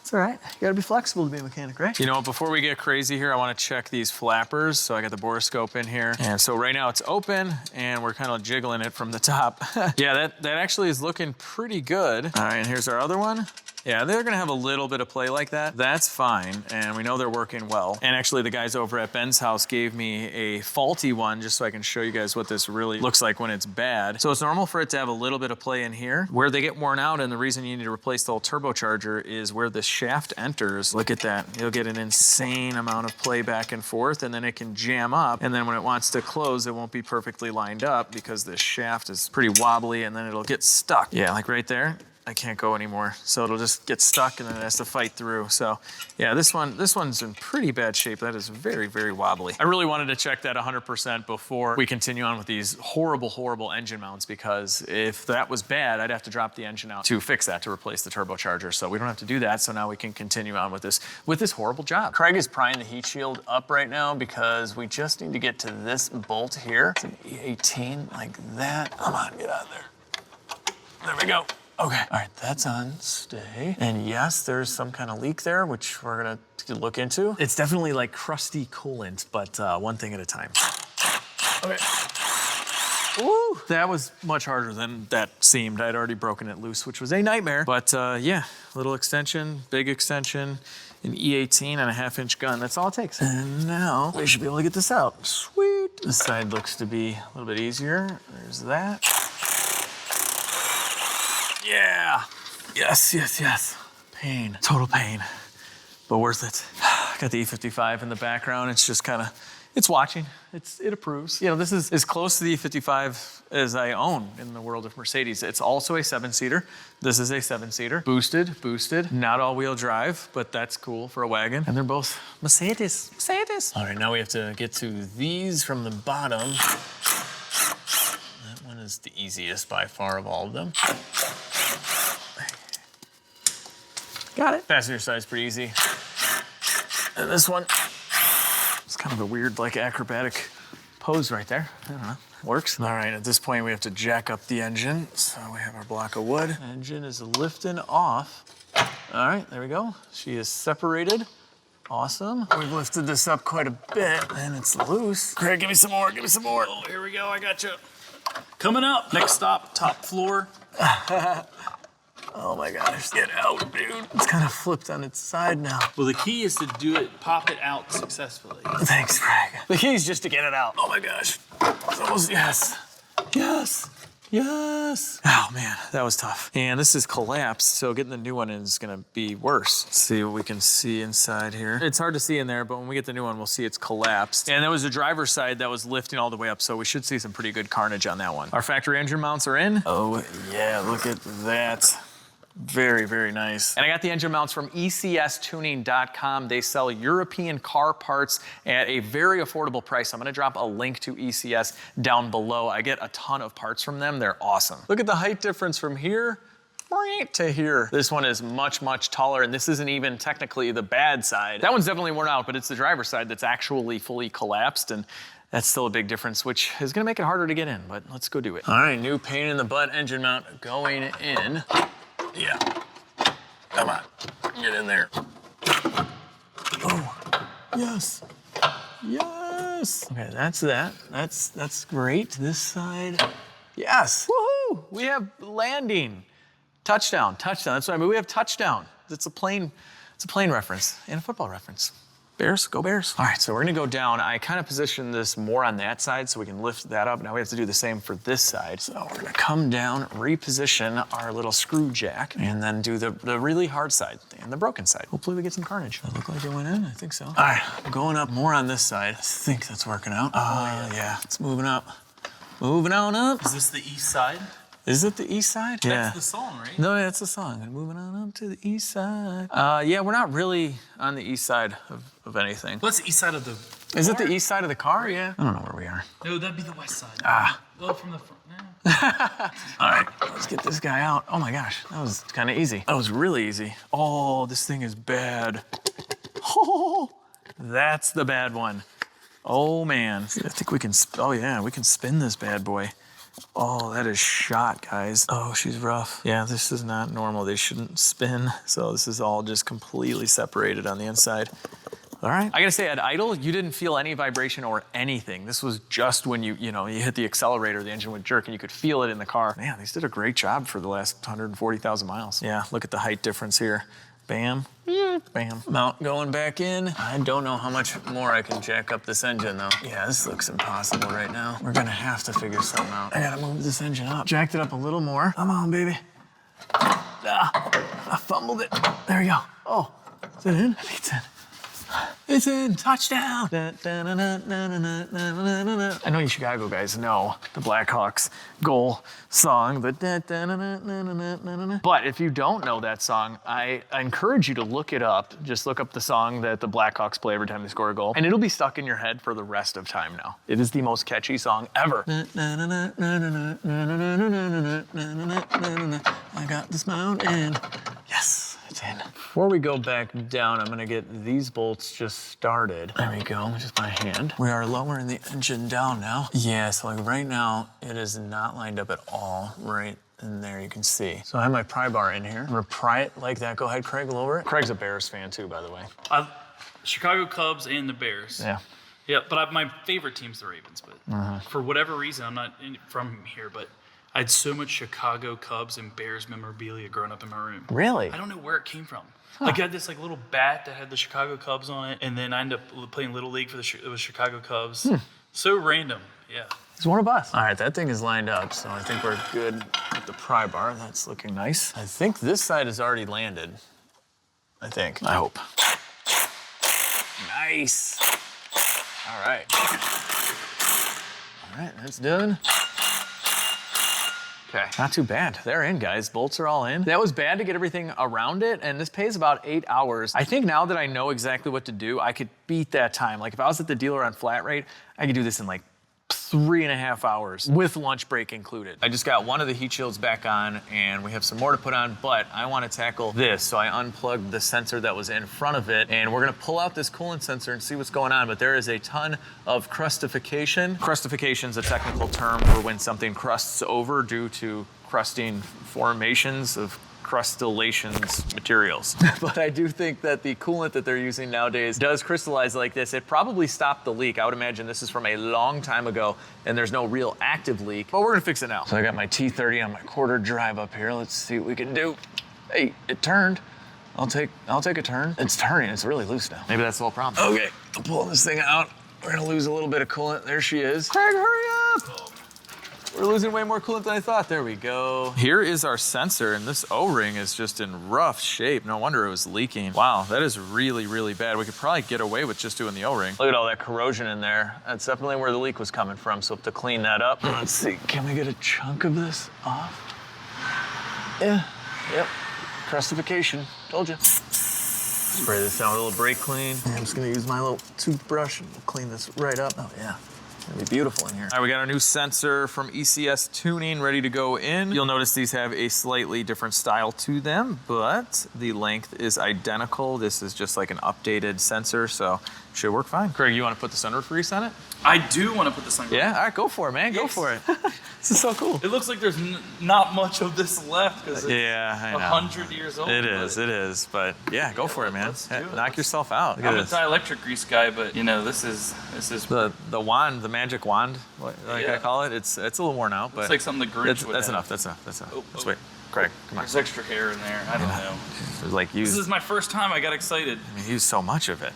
it's all right. You gotta be flexible to be a mechanic, right? You know what, before we get crazy here, I wanna check these flappers. So I got the borescope in here. And so right now it's open and we're kind of jiggling it from the top. Yeah, that actually is looking pretty good. All right, and here's our other one. Yeah, they're gonna have a little bit of play like that. That's fine, and we know they're working well. And actually the guys over at Ben's house gave me a faulty one just so I can show you guys what this really looks like when it's bad. So it's normal for it to have a little bit of play in here. Where they get worn out, and the reason you need to replace the whole turbocharger is where the shaft enters. Look at that. You'll get an insane amount of play back and forth, and then it can jam up, and then when it wants to close, it won't be perfectly lined up because this shaft is pretty wobbly, and then it'll get stuck. Yeah, like right there. I can't go anymore. So it'll just get stuck and then it has to fight through. So yeah, this one's in pretty bad shape. That is very, very wobbly. I really wanted to check that 100% before we continue on with these horrible, horrible engine mounts, because if that was bad, I'd have to drop the engine out to fix that, to replace the turbocharger. So we don't have to do that. So now we can continue on with this horrible job. Craig is prying the heat shield up right now because we just need to get to this bolt here. It's an E18 like that. Come on, get out of there. There we go. Okay, all right, that's on, stay. And yes, there's some kind of leak there, which we're gonna look into. It's definitely like crusty coolant, but one thing at a time. Okay. Ooh, that was much harder than that seemed. I'd already broken it loose, which was a nightmare. But yeah, little extension, big extension, an E18 and a 1/2-inch gun. That's all it takes. And now we should be able to get this out. Sweet. This side looks to be a little bit easier. There's that. Yeah. Yes, yes, yes. Pain. Total pain. But worth it. Got the E55 in the background. It's just kind of, it's watching. It approves. You know, this is as close to the E55 as I own in the world of Mercedes. It's also a 7-seater. This is a 7-seater. Boosted. Not all-wheel drive, but that's cool for a wagon. And they're both Mercedes. All right, now we have to get to these from the bottom. That one is the easiest by far of all of them. Got it. Passenger side's pretty easy. And this one, it's kind of a weird, like, acrobatic pose right there. I don't know, works. All right, at this point, we have to jack up the engine. So we have our block of wood. Engine is lifting off. All right, there we go. She is separated. Awesome. We've lifted this up quite a bit, and it's loose. Craig, give me some more, give me some more. Oh, here we go, I got you. Coming up, next stop, top floor. Oh my gosh, get out, dude. It's kind of flipped on its side now. Well, the key is to do it, pop it out successfully. Thanks, Craig. The key is just to get it out. Oh my gosh. It's almost, yes. Yes. Yes. Oh man, that was tough. And this is collapsed, so getting the new one in is gonna be worse. Let's see what we can see inside here. It's hard to see in there, but when we get the new one, we'll see it's collapsed. And that was the driver's side that was lifting all the way up, so we should see some pretty good carnage on that one. Our factory engine mounts are in. Oh yeah, look at that. Very, very nice. And I got the engine mounts from ECStuning.com. They sell European car parts at a very affordable price. I'm gonna drop a link to ECS down below. I get a ton of parts from them. They're awesome. Look at the height difference from here to here. This one is much, much taller, and this isn't even technically the bad side. That one's definitely worn out, but it's the driver's side that's actually fully collapsed, and that's still a big difference, which is gonna make it harder to get in, but let's go do it. All right, new pain in the butt engine mount going in. Yeah. Come on. Get in there. Oh, yes. Yes. Okay, that's that. That's great. This side. Yes. Woohoo! We have landing. Touchdown. Touchdown. That's what I mean. We have touchdown. It's a plane reference and a football reference. Bears, go Bears. All right, so we're gonna go down. I kind of positioned this more on that side so we can lift that up. Now we have to do the same for this side. So we're gonna come down, reposition our little screw jack, and then do the really hard side and the broken side. Hopefully we get some carnage. That look like it went in? I think so. All right, I'm going up more on this side. I think that's working out. Yeah, it's moving up. Moving on up. Is this the east side? Is it the east side? Yeah. That's the song, right? No, that's the song. And moving on up to the east side. Yeah, we're not really on the east side of anything. What's the east side of the Is it the east side of the car? Yeah. I don't know where we are. No, that'd be the west side. Ah. Well, from the front. No. All right, let's get this guy out. Oh my gosh, that was kind of easy. That was really easy. Oh, this thing is bad. Oh, that's the bad one. Oh man. I think we can, oh yeah, we can spin this bad boy. Oh, that is shot, guys. Oh, she's rough. Yeah, this is not normal. They shouldn't spin. So this is all just completely separated on the inside. All right. I gotta say, at idle, you didn't feel any vibration or anything. This was just when you hit the accelerator, the engine would jerk and you could feel it in the car. Man, these did a great job for the last 140,000 miles. Yeah, look at the height difference here. Bam, bam. Mount going back in. I don't know how much more I can jack up this engine though. Yeah, this looks impossible right now. We're gonna have to figure something out. I gotta move this engine up. Jacked it up a little more. Come on, baby. I fumbled it. There we go. Oh, is it in? I think it's in. It's in. Touchdown. I know you Chicago guys know the Blackhawks goal song. But if you don't know that song, I encourage you to look it up. Just look up the song that the Blackhawks play every time they score a goal. And it'll be stuck in your head for the rest of time now. It is the most catchy song ever. I got this mountain. Yes. In. Before we go back down, I'm gonna get these bolts just started. There we go, just by hand. We are lowering the engine down now. Yeah, so like right now, it is not lined up at all right in there, you can see. So I have my pry bar in here. I'm gonna pry it like that. Go ahead, Craig, lower it. Craig's a Bears fan too, by the way. Chicago Cubs and the Bears. Yeah. Yeah, but my favorite team's the Ravens, but for whatever reason, I'm not from here, but I had so much Chicago Cubs and Bears memorabilia growing up in my room. Really? I don't know where it came from. Like I had this little bat that had the Chicago Cubs on it, and then I ended up playing Little League for it was Chicago Cubs. So random, yeah. He's one of us. All right, that thing is lined up, so I think we're good with the pry bar. That's looking nice. I think this side has already landed. I think. I hope. Nice. All right. All right, that's done. Okay, not too bad. They're in, guys. Bolts are all in. That was bad to get everything around it, and this pays about 8 hours. I think now that I know exactly what to do, I could beat that time. Like if I was at the dealer on flat rate, I could do this in like 3.5 hours with lunch break included. I just got one of the heat shields back on and we have some more to put on, but I want to tackle this. So I unplugged the sensor that was in front of it and we're going to pull out this coolant sensor and see what's going on. But there is a ton of crustification. Crustification is a technical term for when something crusts over due to crusting formations of crustallations materials. But I do think that the coolant that they're using nowadays does crystallize like this. It probably stopped the leak. I would imagine this is from a long time ago and there's no real active leak, but we're gonna fix it now. So I got my T30 on my quarter drive up here. Let's see what we can do. Hey, it turned. I'll take a turn. It's turning, it's really loose now. Maybe that's the whole problem. Okay, I'm pulling this thing out. We're gonna lose a little bit of coolant. There she is. Craig, hurry up! we're losing way more coolant than I thought. There we go. Here is our sensor, and this O-ring is just in rough shape. No wonder it was leaking. Wow, that is really, really bad. We could probably get away with just doing the O-ring. Look at all that corrosion in there. That's definitely where the leak was coming from, so to clean that up. Let's see, can we get a chunk of this off? Yeah, yep, crustification, told you. Spray this down with a little brake clean. I'm just gonna use my little toothbrush and clean this right up. Oh yeah. It's gonna be beautiful in here. All right, we got our new sensor from ECS Tuning ready to go in. You'll notice these have a slightly different style to them, but the length is identical. This is just like an updated sensor, so it should work fine. Craig, you wanna put the sunroof grease on it? I do want to put this on. Yeah, all right, go for it, man, go for it. This is so cool. It looks like there's not much of this left because it's I know. 100 years old. It is, but yeah, go for it, man. Let's do it. Knock yourself out. Look I'm at a this. dielectric grease guy, but you know, this is The wand, the magic wand, like Yeah. I call it. It's a little worn out, but it's like something the Grinch would that's have. enough. That's enough. Oh, Let's oh. wait. Craig, come on. There's extra hair in there. I don't know. It's like This use. is my first time. I got excited. Use so much of it.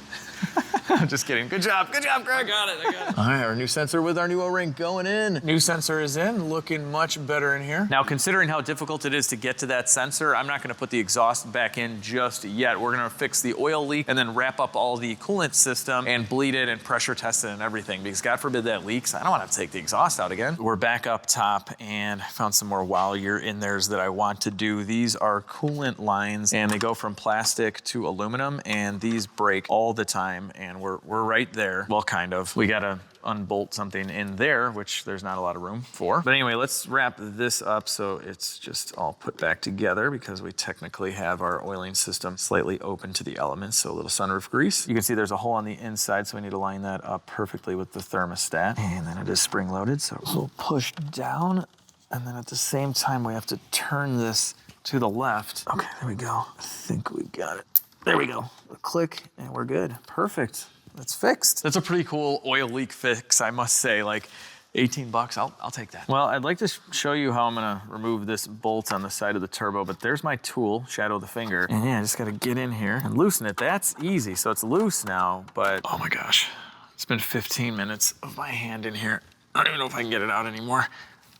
I'm just kidding. Good job, Craig. I got it. All right, our new sensor with our new O-ring going in. New sensor is in, looking much better in here. Now, considering how difficult it is to get to that sensor, I'm not gonna put the exhaust back in just yet. We're gonna fix the oil leak and then wrap up all the coolant system and bleed it and pressure test it and everything, because God forbid that leaks. I don't wanna have to take the exhaust out again. We're back up top and found some more while you're in there's that I want to do. These are coolant lines and they go from plastic to aluminum, and these break all the time, and we're right there. Well, kind of. We gotta unbolt something in there, which there's not a lot of room for. But anyway, let's wrap this up so it's just all put back together, because we technically have our oiling system slightly open to the elements, so a little sunroof grease. You can see there's a hole on the inside, so we need to line that up perfectly with the thermostat. And then it is spring loaded, so we'll push down, and then at the same time we have to turn this to the left. Okay, there we go. I think we got it. There we go. A click, and we're good. Perfect. It's fixed. That's a pretty cool oil leak fix, I must say. Like, 18 bucks, I'll take that. Well, I'd like to show you how I'm gonna remove this bolt on the side of the turbo, but there's my tool, shadow the finger. And yeah, I just gotta get in here and loosen it. That's easy, so it's loose now, but oh my gosh. It's been 15 minutes of my hand in here. I don't even know if I can get it out anymore.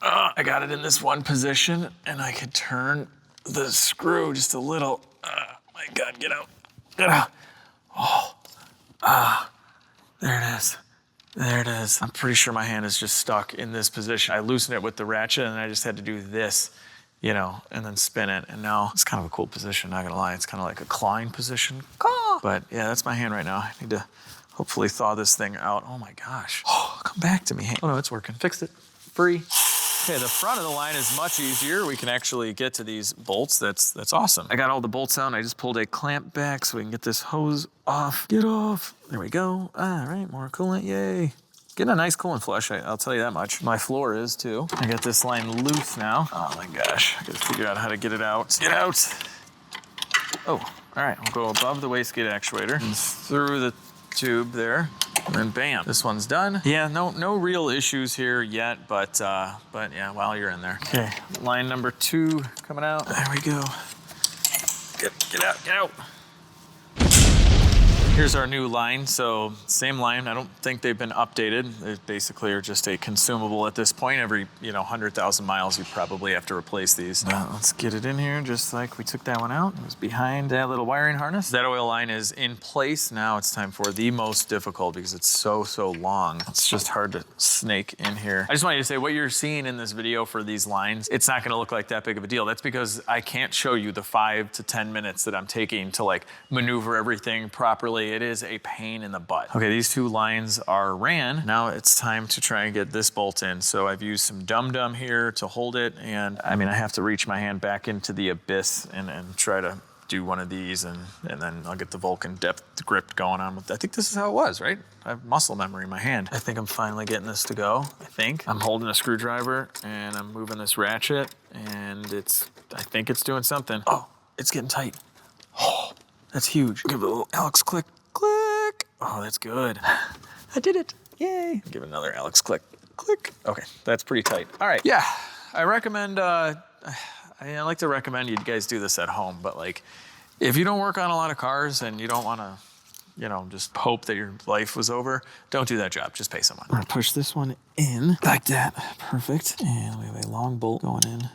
I got it in this one position, and I could turn the screw just a little. My God, get out. Get out. There it is. There it is. I'm pretty sure my hand is just stuck in this position. I loosened it with the ratchet, and I just had to do this, you know, and then spin it. And now it's kind of a cool position, not gonna lie. It's kind of like a clawing position. But yeah, that's my hand right now. I need to hopefully thaw this thing out. Oh my gosh. Oh, come back to me. Oh no, it's working. Fixed it. Free. Okay, the front of the line is much easier. We can actually get to these bolts. That's awesome. I got all the bolts out, and I just pulled a clamp back so we can get this hose off. Get off. There we go. All right, more coolant, yay. Getting a nice coolant flush, I'll tell you that much. My floor is too. I got this line loose now. Oh my gosh, I gotta figure out how to get it out. Get out. Oh, all right, I'll go above the wastegate actuator and through the tube there. And then bam, this one's done. Yeah, no real issues here yet, but yeah, while you're in there. Okay, line number 2 coming out. There we go. Get out, get out. Here's our new line, so same line. I don't think they've been updated. They basically are just a consumable at this point. Every 100,000 miles, you probably have to replace these. Now, let's get it in here just like we took that one out. It was behind that little wiring harness. That oil line is in place. Now it's time for the most difficult because it's so long. It's just hard to snake in here. I just wanted to say what you're seeing in this video for these lines, it's not gonna look like that big of a deal. That's because I can't show you the 5 to 10 minutes that I'm taking to like maneuver everything properly. It is a pain in the butt. Okay, these 2 lines are ran. Now it's time to try and get this bolt in. So I've used some dum-dum here to hold it. And I mean, I have to reach my hand back into the abyss and try to do one of these, and then I'll get the Vulcan depth grip going on with. I think this is how it was, right? I have muscle memory in my hand. I think I'm finally getting this to go. I think I'm holding a screwdriver and I'm moving this ratchet, and I think it's doing something. Oh, it's getting tight. Oh, that's huge. Give it a little Alex click. Click. Oh, that's good. I did it. Yay. Give it another Alex click. Click. Okay, that's pretty tight. All right. Yeah, I recommend, I like to recommend you guys do this at home, but like, if you don't work on a lot of cars and you don't want to you know, just hope that your life was over. Don't do that job. Just pay someone. I'm gonna push this one in like that. Perfect. And we have a long bolt going in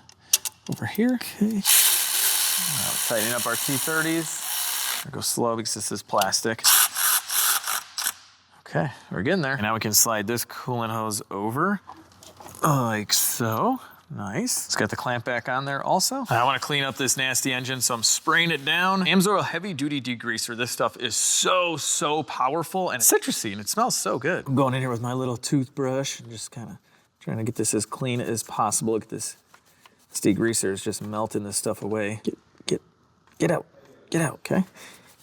over here. Okay. Now tightening up our T30s. Go slow because this is plastic. Okay, we're getting there. And now we can slide this coolant hose over like so. Nice. It's got the clamp back on there also. I want to clean up this nasty engine, so I'm spraying it down. AMSOIL heavy duty degreaser. This stuff is so powerful and citrusy, and it smells so good. I'm going in here with my little toothbrush and just kind of trying to get this as clean as possible. Look at this. This degreaser is just melting this stuff away. Get out, okay?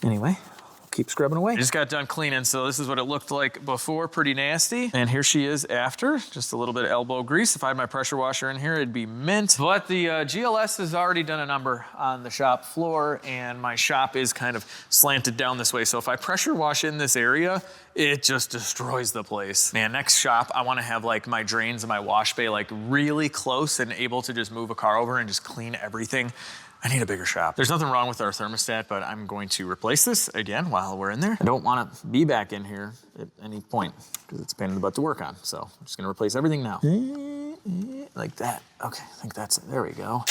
Anyway. Keep scrubbing away. I just got done cleaning, so this is what it looked like before, pretty nasty. And here she is after, just a little bit of elbow grease. If I had my pressure washer in here, it'd be mint. But the GLS has already done a number on the shop floor, and my shop is kind of slanted down this way. So if I pressure wash in this area, it just destroys the place. Man, next shop, I wanna have like my drains and my wash bay like really close and able to just move a car over and just clean everything. I need a bigger shop. There's nothing wrong with our thermostat, but I'm going to replace this again while we're in there. I don't want to be back in here at any point because it's a pain in the butt to work on. So I'm just gonna replace everything now. Like that. Okay, I think that's it. There we go.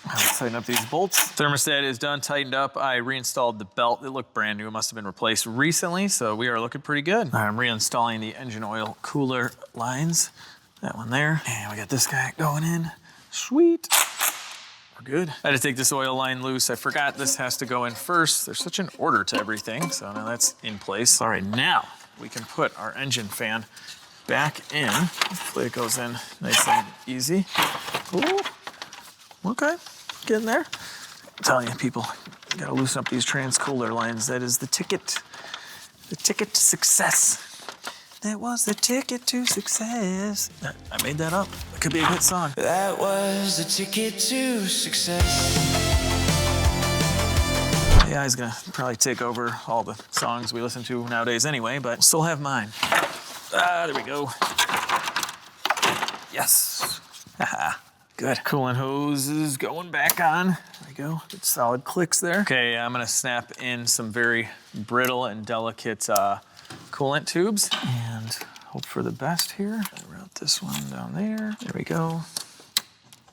Let's tighten up these bolts. Thermostat is done, tightened up. I reinstalled the belt. It looked brand new. It must have been replaced recently, so we are looking pretty good. All right, I'm reinstalling the engine oil cooler lines. That one there. And we got this guy going in. Sweet. We're good. I had to take this oil line loose. I forgot this has to go in first. There's such an order to everything, so now that's in place. All right, now we can put our engine fan back in. Hopefully it goes in nice and easy. Ooh. Okay, getting there. I'm telling you, people, you gotta loosen up these trans cooler lines. That is the ticket to success. That was the ticket to success. I made that up. It could be a hit song. That was the ticket to success. AI is gonna probably take over all the songs we listen to nowadays anyway, but we'll still have mine. There we go. Yes. Haha. Good. Coolant hose is going back on. There we go. Good solid clicks there. Okay, I'm gonna snap in some very brittle and delicate coolant tubes and hope for the best here. I route this one down there. There we go.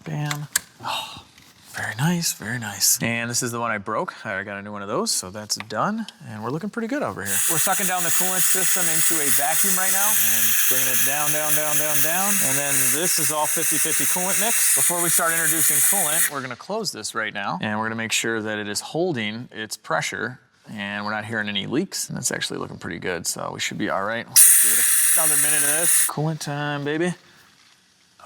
Bam. Oh, very nice, very nice. And this is the one I broke. I got a new one of those, so that's done. And we're looking pretty good over here. We're sucking down the coolant system into a vacuum right now and bringing it down. And then this is all 50-50 coolant mix. Before we start introducing coolant, we're gonna close this right now. And we're gonna make sure that it is holding its pressure and we're not hearing any leaks. And that's actually looking pretty good, so we should be all right. Give it another minute of this. Coolant time, baby.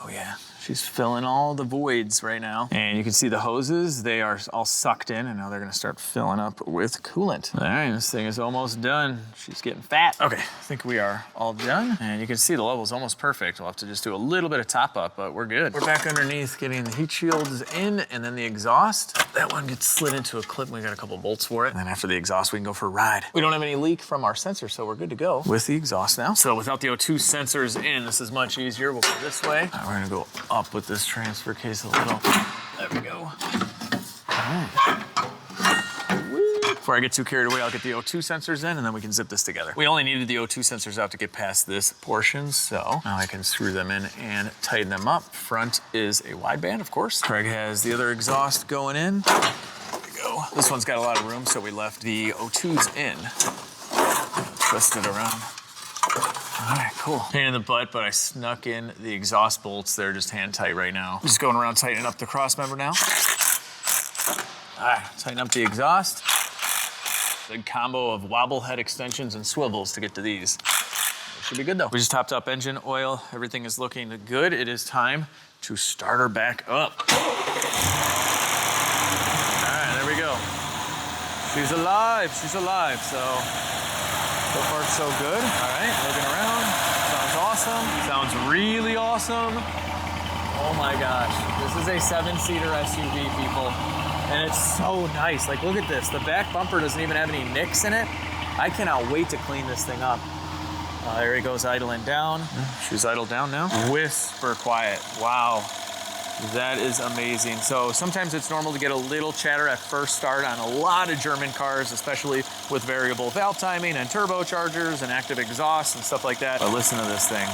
Oh yeah, she's filling all the voids right now. And you can see the hoses, they are all sucked in, and now they're gonna start filling up with coolant. All right, this thing is almost done. She's getting fat. Okay, I think we are all done. And you can see the level's almost perfect. We'll have to just do a little bit of top up, but we're good. We're back underneath getting the heat shields in, and then the exhaust. That one gets slid into a clip, and we got a couple bolts for it. And then after the exhaust, we can go for a ride. We don't have any leak from our sensor, so we're good to go with the exhaust now. So without the O2 sensors in, this is much easier. We'll go this way. We're gonna go up with this transfer case a little. There we go. All right. Before I get too carried away, I'll get the O2 sensors in and then we can zip this together. We only needed the O2 sensors out to get past this portion, so now I can screw them in and tighten them up. Front is a wideband, of course. Craig has the other exhaust going in. There we go. This one's got a lot of room, so we left the O2s in. Twist it around. All right, cool. Pain in the butt, but I snuck in the exhaust bolts. They're just hand tight right now. I'm just going around tightening up the cross member now. All right, tighten up the exhaust. Big combo of wobble head extensions and swivels to get to these. It should be good though. We just topped up engine oil. Everything is looking good. It is time to start her back up. All right, there we go. She's alive, so far, so good. All right, looking around. Sounds awesome. Sounds really awesome. Oh my gosh. This is a 7-seater SUV, people. And it's so nice. Like, look at this. The back bumper doesn't even have any nicks in it. I cannot wait to clean this thing up. There he goes idling down. She's idled down now. Whisper quiet. Wow. That is amazing. So sometimes it's normal to get a little chatter at first start on a lot of German cars, especially with variable valve timing and turbochargers and active exhaust and stuff like that. But listen to this thing.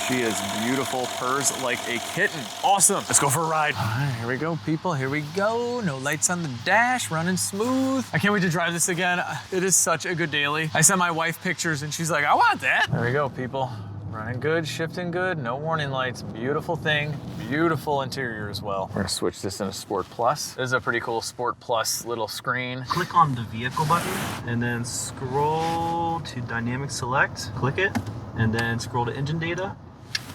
She is beautiful, purrs like a kitten. Awesome. Let's go for a ride. All right, here we go, people. Here we go. No lights on the dash, running smooth. I can't wait to drive this again. It is such a good daily. I sent my wife pictures and she's like, I want that. There we go, people. Running good, shifting good, no warning lights. Beautiful thing. Beautiful interior as well. We're gonna switch this into Sport Plus. This is a pretty cool Sport Plus little screen. Click on the vehicle button and then scroll to dynamic select, click it, and then scroll to engine data.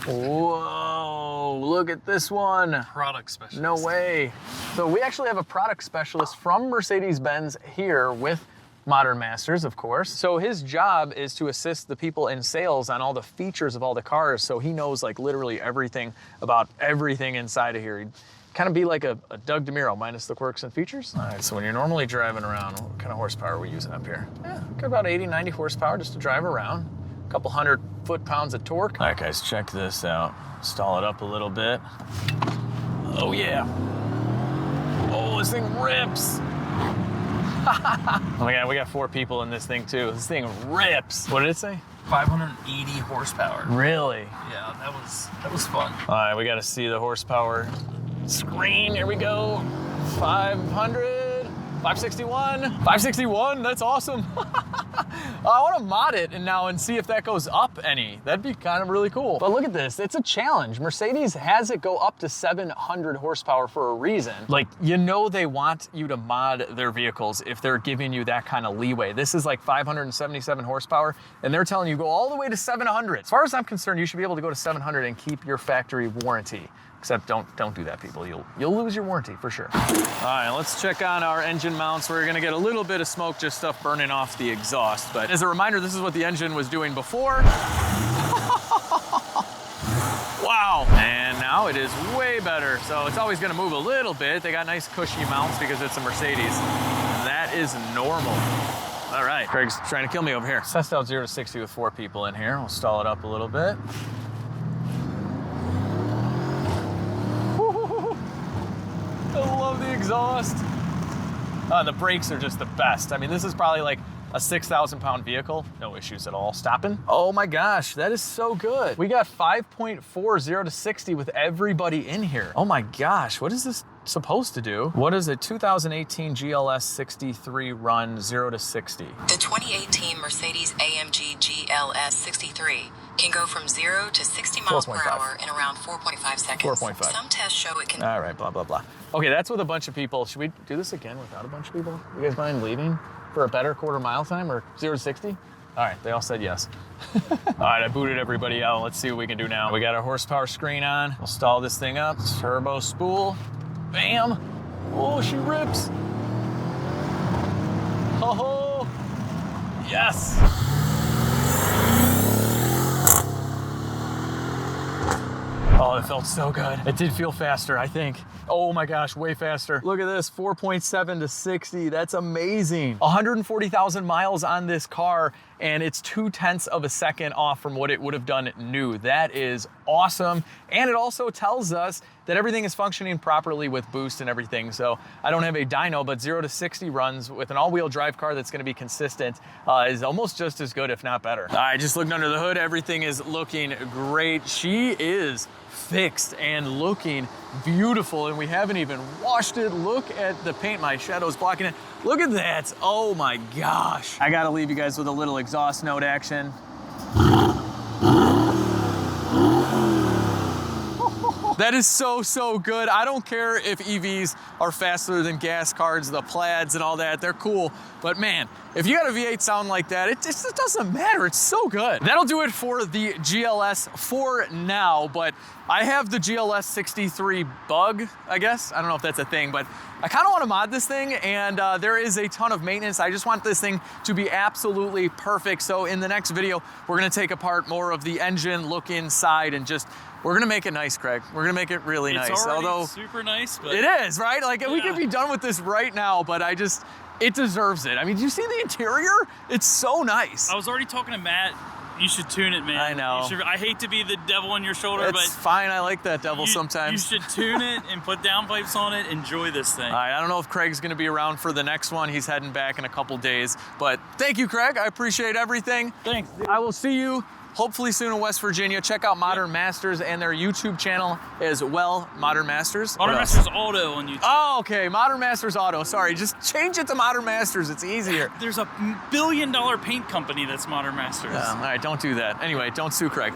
Whoa, look at this one. Product specialist. No way. So we actually have a product specialist from Mercedes-Benz here with Modern Masters, of course. So his job is to assist the people in sales on all the features of all the cars. So he knows like literally everything about everything inside of here. He'd kind of be like a Doug DeMuro minus the quirks and features. All right, so when you're normally driving around, what kind of horsepower are we using up here? Yeah, got about 80, 90 horsepower just to drive around. A couple hundred foot-pounds of torque. All right, guys, check this out. Stall it up a little bit. Oh, yeah. Oh, this thing rips. Oh my God, we got 4 people in this thing too. This thing rips. What did it say? 580 horsepower. Really? Yeah, that was fun. All right, we got to see the horsepower screen. Here we go. 500, 561, 561. That's awesome. I want to mod it and see if that goes up any. That'd be kind of really cool. But look at this, it's a challenge. Mercedes has it go up to 700 horsepower for a reason. Like, you know they want you to mod their vehicles if they're giving you that kind of leeway. This is like 577 horsepower, and they're telling you go all the way to 700. As far as I'm concerned, you should be able to go to 700 and keep your factory warranty. Except don't do that, people. You'll lose your warranty for sure. All right, let's check on our engine mounts. We're gonna get a little bit of smoke, just stuff burning off the exhaust. But as a reminder, this is what the engine was doing before. Wow, and now it is way better. So it's always gonna move a little bit. They got nice cushy mounts because it's a Mercedes. And that is normal. All right, Craig's trying to kill me over here. Test out 0 to 60 with 4 people in here. We'll stall it up a little bit. I love the exhaust. The brakes are just the best. I mean, this is probably like a 6,000-pound vehicle. No issues at all stopping. Oh my gosh, that is so good. We got 5.4 0 to 60 with everybody in here. Oh my gosh, what is this supposed to do? What is a 2018 GLS63 run 0 to 60? The 2018 Mercedes AMG GLS63 can go from 0 to 60 miles per hour in around 4.5 seconds. 4.5. Some tests show it can. All right, blah, blah, blah. Okay, that's with a bunch of people. Should we do this again without a bunch of people? You guys mind leaving for a better quarter mile time or 0 to 60? All right, they all said yes. All right, I booted everybody out. Let's see what we can do now. We got our horsepower screen on. We'll stall this thing up. Turbo spool. Bam. Oh, she rips. Oh, yes. Oh, it felt so good. It did feel faster, I think. Oh my gosh, way faster. Look at this, 4.7 to 60. That's amazing. 140,000 miles on this car, and it's 0.2 of a second off from what it would have done new. That is awesome. And it also tells us that everything is functioning properly with boost and everything. So I don't have a dyno, but 0 to 60 runs with an all-wheel drive car that's gonna be consistent is almost just as good, if not better. All right, just looking under the hood, everything is looking great. She is fixed and looking beautiful, and we haven't even washed it. Look at the paint, my shadow's blocking it. Look at that, oh my gosh. I gotta leave you guys with a little exhaust note action. That is so, so good. I don't care if EVs are faster than gas cars, the plaids and all that, they're cool. But man, if you got a V8 sound like that, it just doesn't matter, it's so good. That'll do it for the GLS for now, but I have the GLS63 bug, I guess. I don't know if that's a thing, but I kind of want to mod this thing, and there is a ton of maintenance. I just want this thing to be absolutely perfect. So in the next video, we're gonna take apart more of the engine, look inside, and just, we're gonna make it nice, Craig. We're gonna make it really nice. It's already although super nice, but it is, right? Like we could be done with this right now, but it deserves it. I mean, do you see the interior? It's so nice. I was already talking to Matt You should tune it, man. I know. I hate to be the devil on your shoulder, but it's fine. I like that devil sometimes. You should tune it and put downpipes on it. Enjoy this thing. All right, I don't know if Craig's gonna be around for the next one. He's heading back in a couple days, but thank you, Craig. I appreciate everything. Thanks. I will see you hopefully soon in West Virginia. Check out Modern Masters and their YouTube channel as well, Modern Masters. Modern Masters Auto on YouTube. Oh, okay, Modern Masters Auto. Sorry, just change it to Modern Masters. It's easier. There's a $1 billion paint company that's Modern Masters. All right, don't do that. Anyway, don't sue Craig.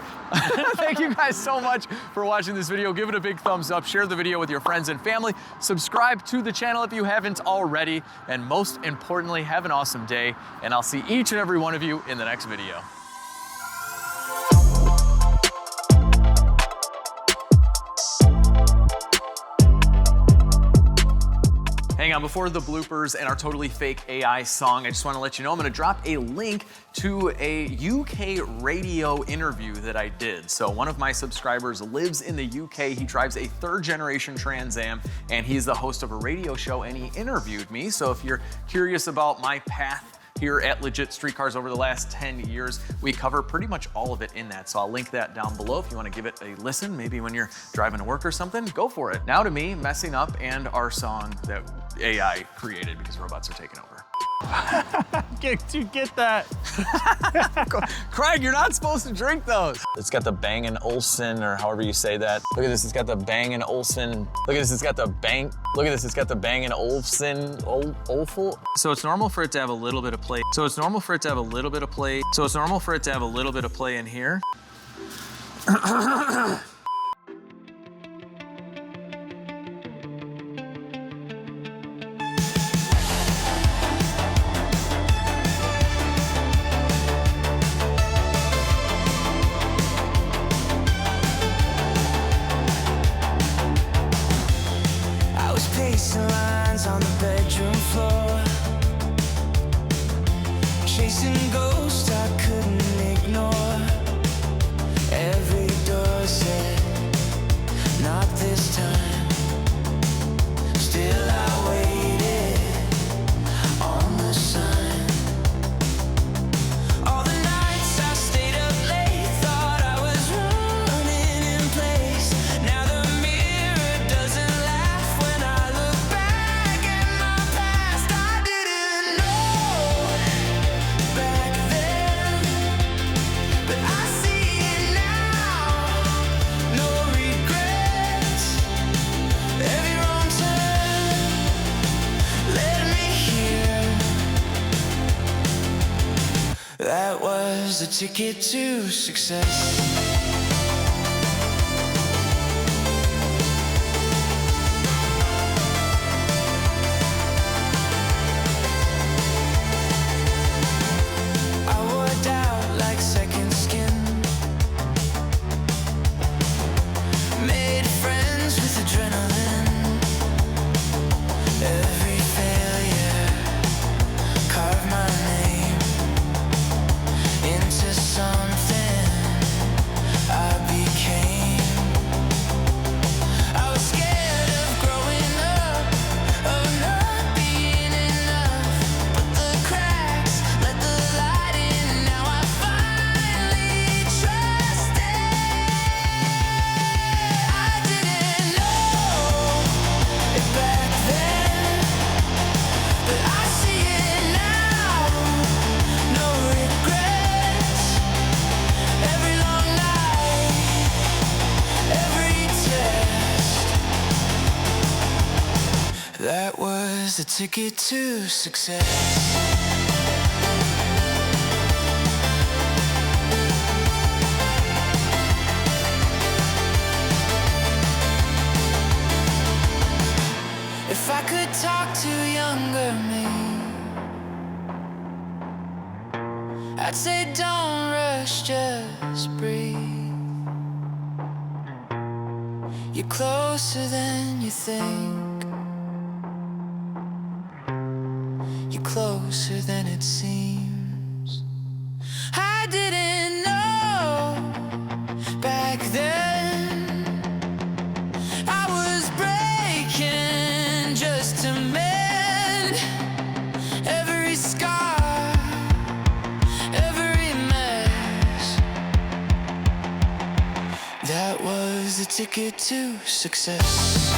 Thank you guys so much for watching this video. Give it a big thumbs up. Share the video with your friends and family. Subscribe to the channel if you haven't already. And most importantly, have an awesome day. And I'll see each and every one of you in the next video. Hang on, before the bloopers and our totally fake AI song, I just want to let you know I'm going to drop a link to a UK radio interview that I did. So one of my subscribers lives in the UK. He drives a 3rd generation Trans Am, and he's the host of a radio show, and he interviewed me. So if you're curious about my path here at LegitStreetCars over the last 10 years, we cover pretty much all of it in that. So I'll link that down below if you want to give it a listen, maybe when you're driving to work or something, go for it. Now to me, messing up and our song that AI created because robots are taking over. Get that. Craig, you're not supposed to drink those. It's got the Bang & Olufsen, or however you say that. Look at this, it's got the Bang & Olufsen. Look at this, it's got the Bang. Look at this, it's got the Bang & Olufsen. So it's normal for it to have a little bit of play. So it's normal for it to have a little bit of play. So it's normal for it to have a little bit of play in here. Pacing lines on the bedroom floor, chasing ghosts I couldn't ignore. Every door said, not this time. Still I waited on the sign. All the nights I stayed up late, thought I was running in place. Now the mirror doesn't laugh when I look back at my past. I didn't know back then, but I see it now. No regrets. Every wrong turn led me here. That was the ticket to success. I wore doubt like second skin, made friends with adrenaline. Every failure carved my name into something I became. I was scared of growing up, of not being enough. But the cracks let the light in. Now I finally trust it. I didn't know it back then, but I see it now. No regrets. Every long night, every test. That was the ticket to success. If I could talk to younger me, I'd say don't rush, just breathe. You're closer than you think. You're closer than it seems. I didn't know back then I was breaking just to mend every scar, every mess. That was the ticket to success.